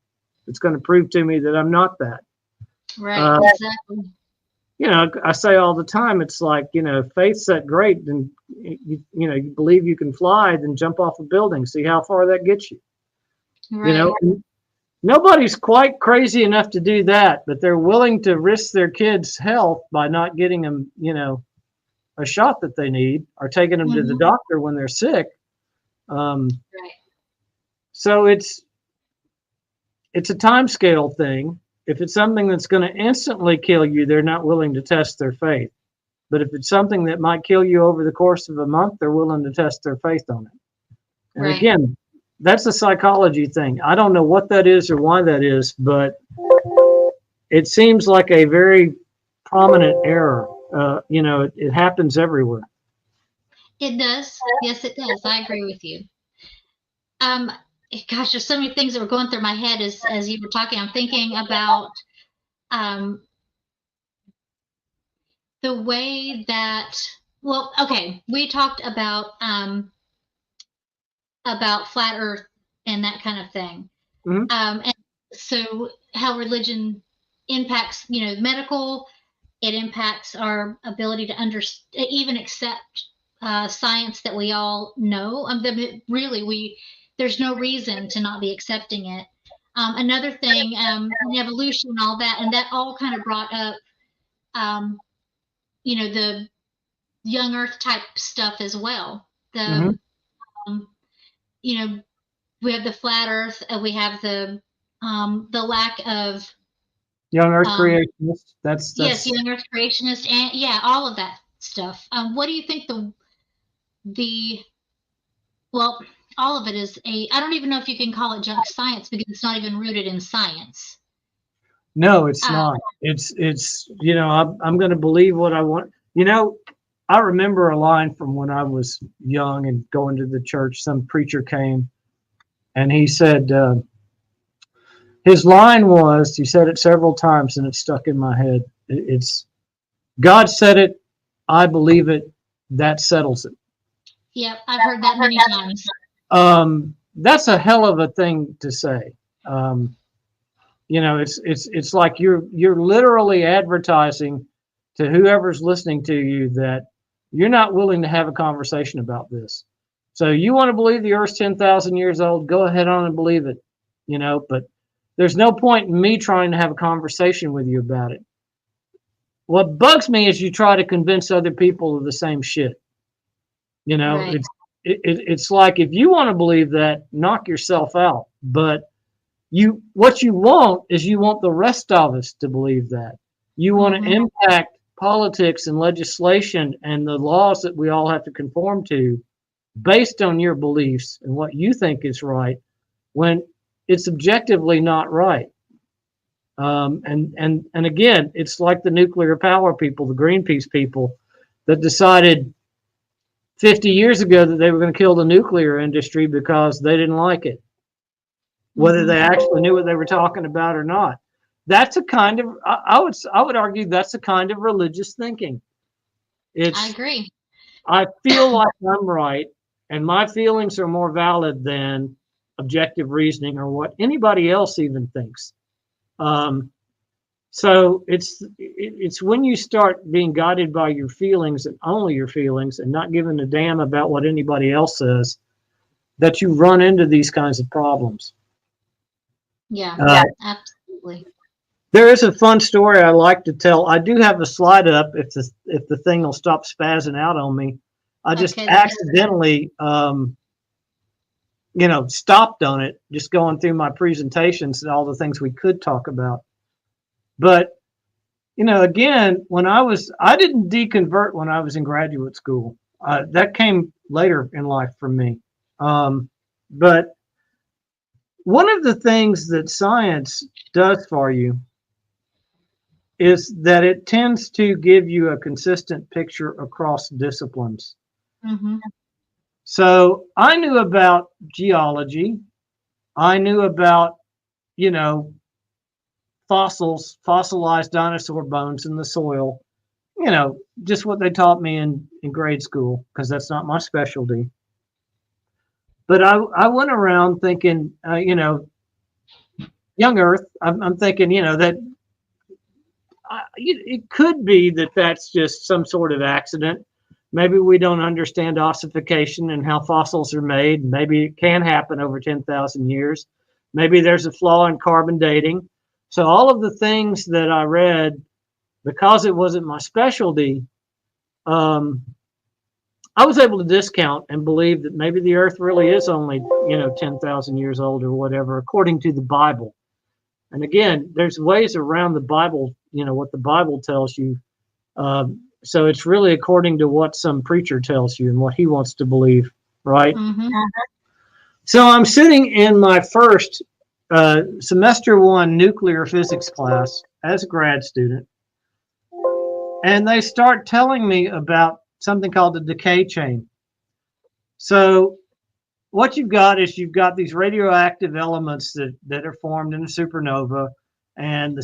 It's going to prove to me that I'm not that. Right, exactly. You know, I say all the time, it's like, you know, faith's that great, then you know, you believe you can fly, then jump off a building, see how far that gets you. Right. You know, nobody's quite crazy enough to do that, but they're willing to risk their kids' health by not getting them, you know, a shot that they need, or taking them to the doctor when they're sick. Right. So it's a time scale thing. If it's something that's going to instantly kill you, they're not willing to test their faith. But if it's something that might kill you over the course of a month, they're willing to test their faith on it. And Right. again, that's a psychology thing. I don't know what that is or why that is, but it seems like a very prominent error. You know, it happens everywhere. It does. Yes, it does. I agree with you. Gosh, there's so many things that were going through my head as you were talking. I'm thinking about the way that, well, okay, we talked about flat Earth and that kind of thing. Mhm. And so how religion impacts, you know, medical, it impacts our ability to even accept science that we all know. Really, there's no reason to not be accepting it. Another thing, in evolution, all that, and that all kind of brought up, you know, the young Earth type stuff as well. The, you know, we have the flat Earth, we have the lack of Young Earth creationists. That's yes, young Earth creationist, and yeah, all of that stuff. What do you think well, all of it is I don't even know if you can call it junk science because it's not even rooted in science. No, it's not. It's you know, I'm going to believe what I want. You know, I remember a line from when I was young and going to the church. Some preacher came and he said, his line was, he said it several times and it stuck in my head. It's, God said it, I believe it, that settles it. Yep, I've heard that many times. That's a hell of a thing to say. You know, it's like you're literally advertising to whoever's listening to you that you're not willing to have a conversation about this. So you want to believe the Earth's 10,000 years old, go ahead on and believe it, you know, but there's no point in me trying to have a conversation with you about it. What bugs me is you try to convince other people of the same shit. You know, right. It's like, if you want to believe that, knock yourself out. But what you want is you want the rest of us to believe that. You want to impact politics and legislation and the laws that we all have to conform to based on your beliefs and what you think is right, when it's objectively not right. And again, it's like the nuclear power people, the Greenpeace people, that decided 50 years ago that they were going to kill the nuclear industry because they didn't like it, whether they actually knew what they were talking about or not. That's a kind of, I would argue that's a kind of religious thinking. I agree. I feel like I'm right, and my feelings are more valid than objective reasoning or what anybody else even thinks. So it's when you start being guided by your feelings and only your feelings and not giving a damn about what anybody else says that you run into these kinds of problems. Yeah, absolutely. There is a fun story I like to tell. I do have a slide up if the thing will stop spazzing out on me. I just Okay, accidentally, stopped on it, just going through my presentations and all the things we could talk about. But, again, I didn't deconvert when I was in graduate school. That came later in life for me. But one of the things that science does for you is that it tends to give you a consistent picture across disciplines. Mm-hmm. So I knew about geology. I knew about, fossils, fossilized dinosaur bones in the soil, just what they taught me in grade school, because that's not my specialty. But I went around thinking, young Earth, I'm thinking, that it could be that that's just some sort of accident. Maybe we don't understand ossification and how fossils are made. Maybe it can happen over 10,000 years. Maybe there's a flaw in carbon dating. So all of the things that I read, because it wasn't my specialty, I was able to discount and believe that maybe the Earth really is only, 10,000 years old or whatever, according to the Bible. And again, there's ways around the Bible, what the Bible tells you. So it's really according to what some preacher tells you and what he wants to believe, right? Mm-hmm. So I'm sitting in my first semester 1 nuclear physics class as a grad student, and they start telling me about something called the decay chain. So what you've got is these radioactive elements that are formed in a supernova, and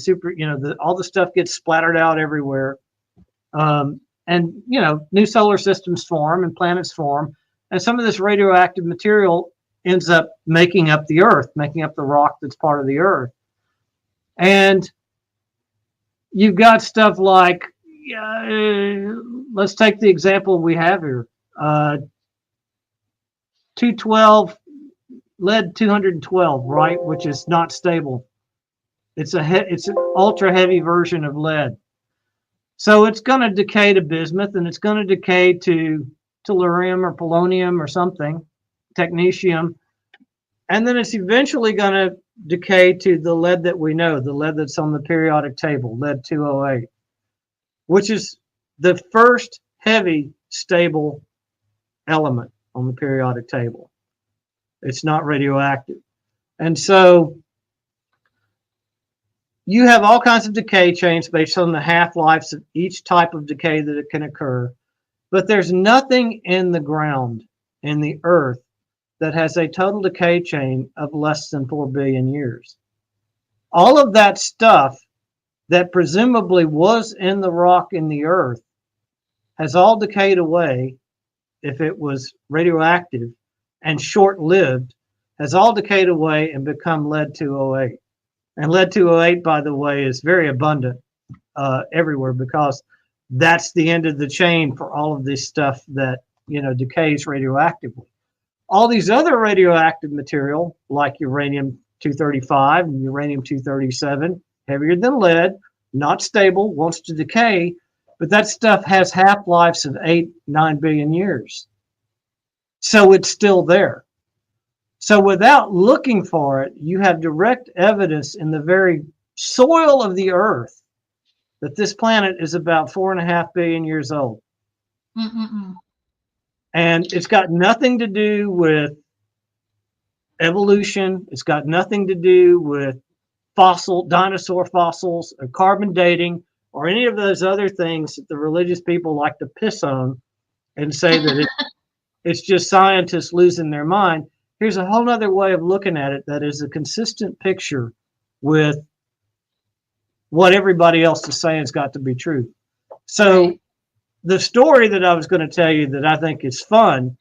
all the stuff gets splattered out everywhere. And new solar systems form and planets form, and some of this radioactive material ends up making up the Earth, making up the rock that's part of the Earth. And you've got stuff like, let's take the example we have here, 212, lead 212, right, which is not stable. It's an ultra heavy version of lead. So it's going to decay to bismuth, and it's going to decay to tellurium or polonium or something, technetium. And then it's eventually going to decay to the lead that we know, the lead that's on the periodic table, lead 208, which is the first heavy stable element on the periodic table. It's not radioactive. And so you have all kinds of decay chains based on the half-lives of each type of decay that it can occur. But there's nothing in the ground, in the Earth, that has a total decay chain of less than 4 billion years. All of that stuff that presumably was in the rock in the Earth has all decayed away, if it was radioactive and short-lived, has all decayed away and become lead 208. And lead 208, by the way, is very abundant everywhere, because that's the end of the chain for all of this stuff that, decays radioactively. All these other radioactive material, like uranium-235 and uranium-237, heavier than lead, not stable, wants to decay, but that stuff has half-lives of 8-9 billion years. So it's still there. So without looking for it, you have direct evidence in the very soil of the Earth that this planet is about 4.5 billion years old. Mm-mm-mm. And it's got nothing to do with evolution. It's got nothing to do with dinosaur fossils or carbon dating or any of those other things that the religious people like to piss on and say that it's just scientists losing their mind. Here's a whole other way of looking at it that is a consistent picture with what everybody else is saying has got to be true. So the story that I was going to tell you that I think is fun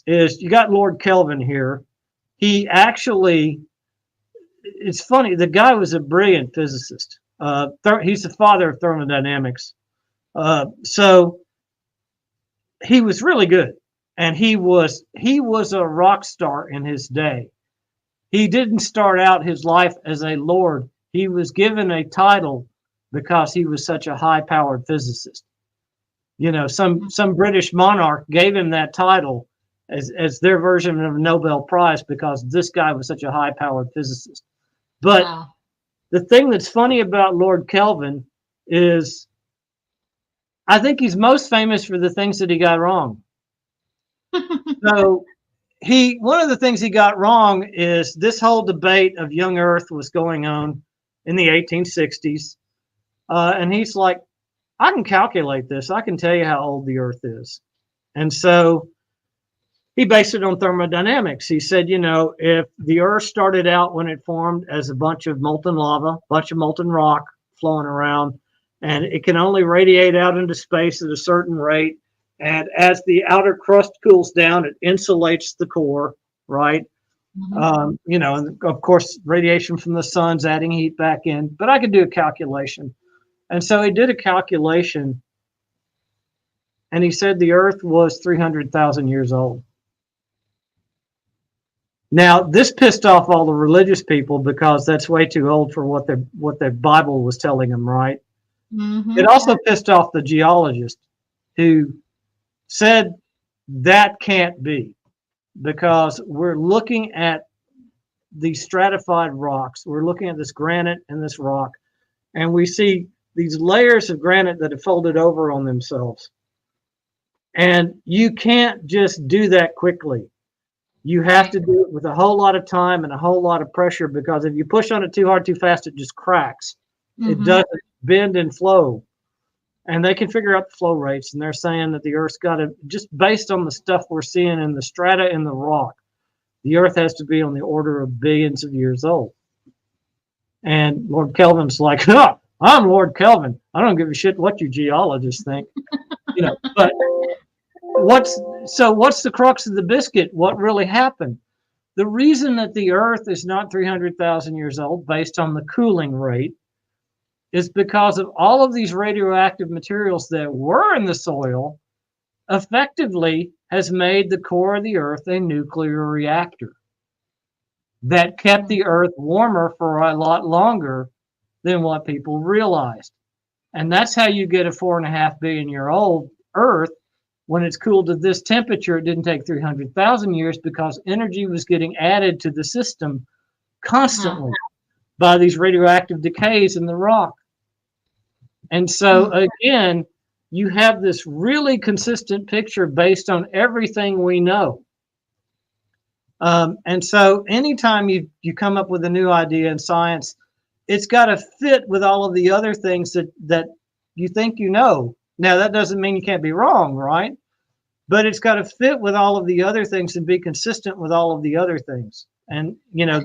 is you got Lord Kelvin here. He actually, it's funny, the guy was a brilliant physicist. He's the father of thermodynamics. So he was really good. And he was a rock star in his day. He didn't start out his life as a lord. he was given a title because he was such a high-powered physicist. You know, some British monarch gave him that title as their version of a Nobel Prize because this guy was such a high-powered physicist. But Wow. the thing that's funny about Lord Kelvin is I think he's most famous for the things that he got wrong. So one of the things he got wrong is this whole debate of young Earth was going on in the 1860s. And he's like, I can calculate this. I can tell you how old the Earth is. And so he based it on thermodynamics. He said, you know, if the Earth started out when it formed as a bunch of molten lava, bunch of molten rock flowing around, and it can only radiate out into space at a certain rate. And as the outer crust cools down, it insulates the core, right? Mm-hmm. You know, and of course, radiation from the sun's adding heat back in. But I could do a calculation. And so he did a calculation, and he said the Earth was 300,000 years old. Now, this pissed off all the religious people because that's way too old for what their Bible was telling them, right? Mm-hmm. It also pissed off the geologist who said that can't be because we're looking at these stratified rocks. We're looking at this granite and this rock, and we see these layers of granite that have folded over on themselves. And you can't just do that quickly. You have to do it with a whole lot of time and a whole lot of pressure because if you push on it too hard, too fast, it just cracks. Mm-hmm. It doesn't bend and flow. And they can figure out the flow rates. And they're saying that the Earth's got to, just based on the stuff we're seeing in the strata in the rock, the Earth has to be on the order of billions of years old. And Lord Kelvin's like, huh, I'm Lord Kelvin. I don't give a shit what you geologists think. You know, but what's the crux of the biscuit? What really happened? The reason that the Earth is not 300,000 years old based on the cooling rate is because of all of these radioactive materials that were in the soil effectively has made the core of the Earth a nuclear reactor that kept the Earth warmer for a lot longer than what people realized. And that's how you get a 4.5 billion year old Earth. When it's cooled to this temperature, it didn't take 300,000 years because energy was getting added to the system constantly by these radioactive decays in the rock. And so, again, you have this really consistent picture based on everything we know. And so anytime you come up with a new idea in science, it's got to fit with all of the other things that you think you know. Now, that doesn't mean you can't be wrong, right? But it's got to fit with all of the other things and be consistent with all of the other things. And, you know,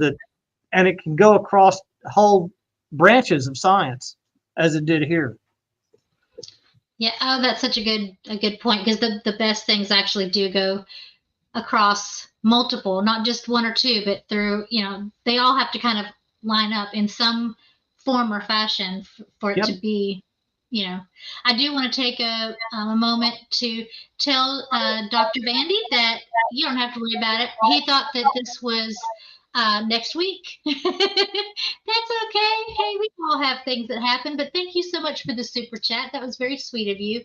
and it can go across whole branches of science as it did here. Yeah, oh, that's such a good point, because the best things actually do go across multiple, not just one or two, but through, you know, they all have to kind of line up in some form or fashion for it to be, you know. I do want to take a moment to tell Dr. Vandy that you don't have to worry about it. He thought that this was next week. That's okay. Hey, we all have things that happen, but thank you so much for the super chat. That was very sweet of you.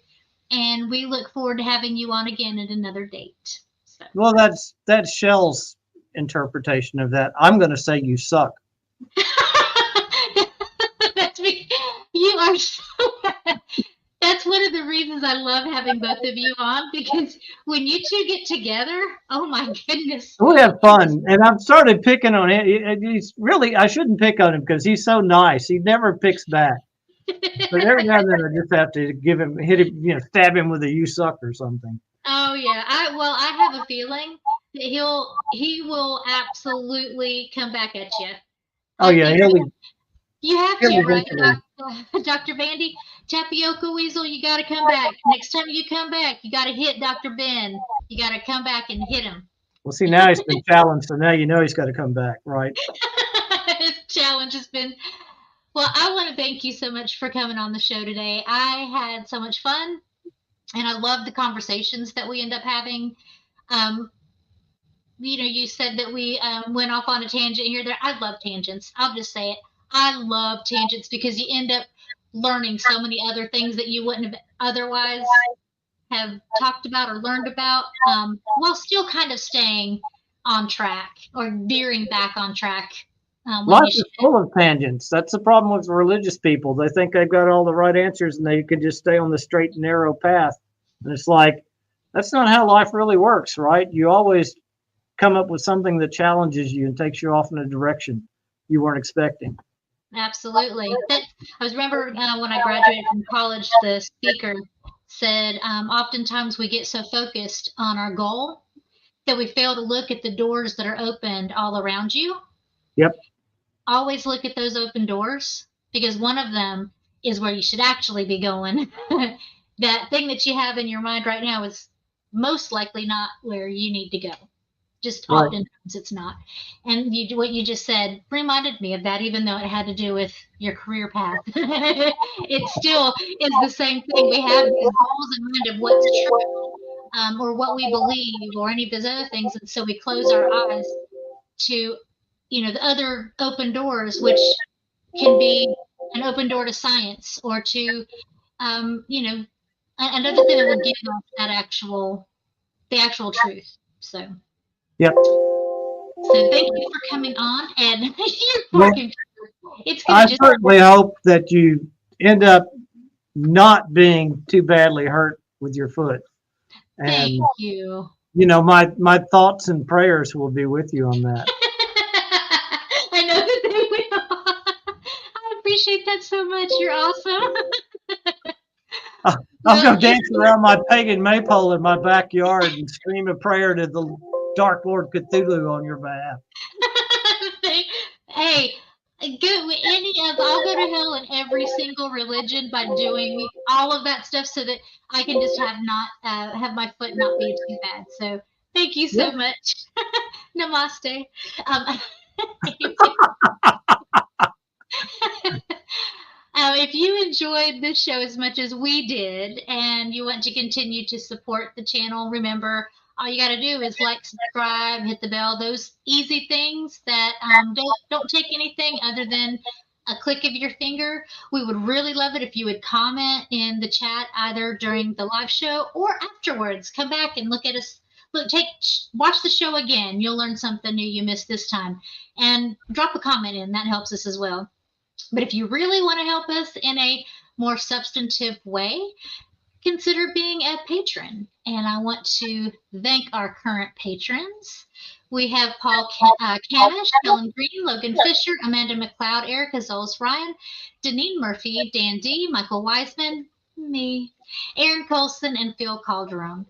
And we look forward to having you on again at another date. So. Well, that's Shell's interpretation of that. I'm going to say you suck. That's me. You are so bad. That's one of the reasons I love having both of you on, because when you two get together, oh my goodness. We have fun. And I've started picking on him. He's really, I shouldn't pick on him because he's so nice. He never picks back. But every now and then I just have to hit him, you know, stab him with a you suck or something. Oh yeah. I have a feeling that he will absolutely come back at you. Oh yeah, you have to, right? Dr. Vandy, Tapiocaweasel, you got to come back. Next time you come back, you got to hit Dr. Ben. You got to come back and hit him. Well, see, now he's been challenged, so now you know he's got to come back, right? His challenge has been. Well, I want to thank you so much for coming on the show today. I had so much fun, and I love the conversations that we end up having. You know, you said that we went off on a tangent here. There, I love tangents. I'll just say it. I love tangents because you end up learning so many other things that you wouldn't have otherwise have talked about or learned about, while still kind of staying on track or veering back on track. When Life you is should. full of tangents. That's the problem with religious people. They think they've got all the right answers and they could just stay on the straight and narrow path. And it's like, that's not how life really works, right? You always come up with something that challenges you and takes you off in a direction you weren't expecting. Absolutely. I was remember when I graduated from college, the speaker said, oftentimes we get so focused on our goal that we fail to look at the doors that are opened all around you. Yep. Always look at those open doors because one of them is where you should actually be going. That thing that you have in your mind right now is most likely not where you need to go. Just Right. oftentimes it's not. And what you just said reminded me of that, even though it had to do with your career path. It still is the same thing. We have these goals in mind of what's true, or what we believe, or any of those other things, and so we close our eyes to, the other open doors, which can be an open door to science or to, another thing that will give us the actual truth. So. Yep. So thank you for coming on, and you're Well, working. It's gonna I just certainly hope that you end up not being too badly hurt with your foot. thank And you. my thoughts and prayers will be with you on that. I know that they will. I appreciate that so much. You're awesome. I'll go dance around my pagan maypole in my backyard and scream a prayer to the Dark Lord Cthulhu on your behalf. Hey, I'll go to hell in every single religion by doing all of that stuff so that I can just have my foot not be too bad. So thank you so much. Namaste. If you enjoyed this show as much as we did and you want to continue to support the channel, remember all you got to do is like, subscribe, hit the bell, those easy things that don't take anything other than a click of your finger. We would really love it if you would comment in the chat either during the live show or afterwards. Come back and look at us. Watch the show again. You'll learn something new you missed this time. And drop a comment in. That helps us as well. But if you really want to help us in a more substantive way, consider being a patron. And I want to thank our current patrons. We have Paul Cammish, Helen Green, Logan Fisher, Amanda McLeod, Eric Ozols, Rion, Deneen Murphy, Dan D, Michael Wiseman, me, Aaron Coalson, and Phil Calderone.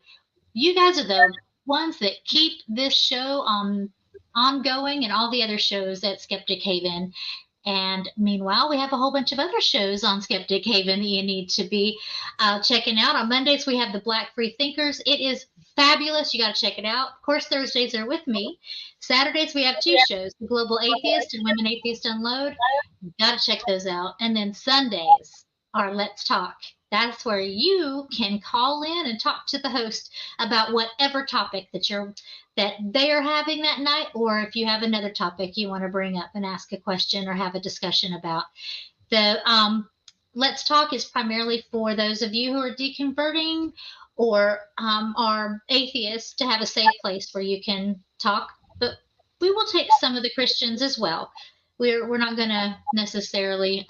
You guys are the ones that keep this show ongoing and all the other shows at Skeptic Haven. And meanwhile, we have a whole bunch of other shows on Skeptic Haven that you need to be checking out. On Mondays, we have the Black Free Thinkers. It is fabulous. You got to check it out. Of course, Thursdays are with me. Saturdays, we have two shows, The Global Atheist and Women Atheist Unload. You got to check those out. And then Sundays are Let's Talk. That's where you can call in and talk to the host about whatever topic that they are having that night, or if you have another topic you want to bring up and ask a question or have a discussion about. The Let's Talk is primarily for those of you who are deconverting or are atheists, to have a safe place where you can talk. But we will take some of the Christians as well. We're not going to necessarily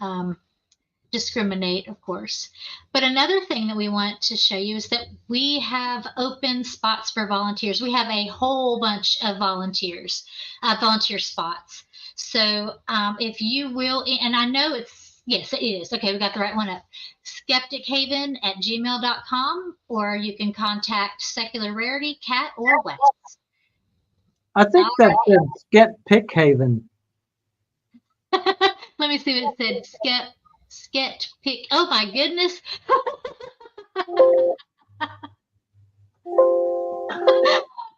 discriminate, of course. But another thing that we want to show you is that we have open spots for volunteers. We have a whole bunch of volunteer spots. So if you will, and I know yes, it is. Okay, we got the right one up. skeptichaven@gmail.com, or you can contact Secular Rarity, Kat, or Wes. I think that said Skeptic Haven. Let me see what it said. Skeptic. Oh my goodness.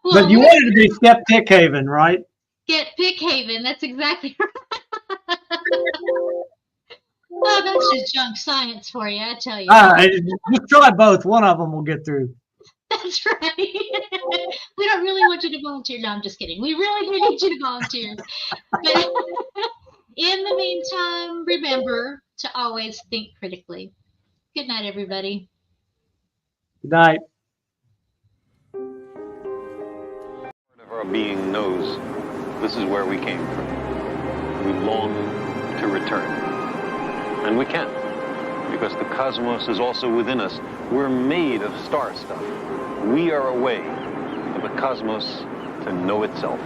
But you wanted to be Skeptic Haven, right? Skeptic Haven. That's exactly right. Oh, that's just junk science for you, I tell you. Just try both. One of them will get through. That's right. We don't really want you to volunteer. No, I'm just kidding. We really do need you to volunteer. But In the meantime, remember to always think critically. Good night, everybody. Good night. Part of our being knows this is where we came from. We long to return. And we can, because the cosmos is also within us. We're made of star stuff. We are a way for the cosmos to know itself.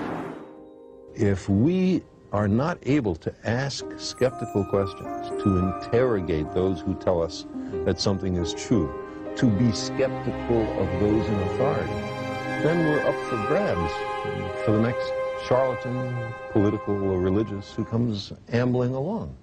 If we are not able to ask skeptical questions, to interrogate those who tell us that something is true, to be skeptical of those in authority, then we're up for grabs for the next charlatan, political or religious, who comes ambling along.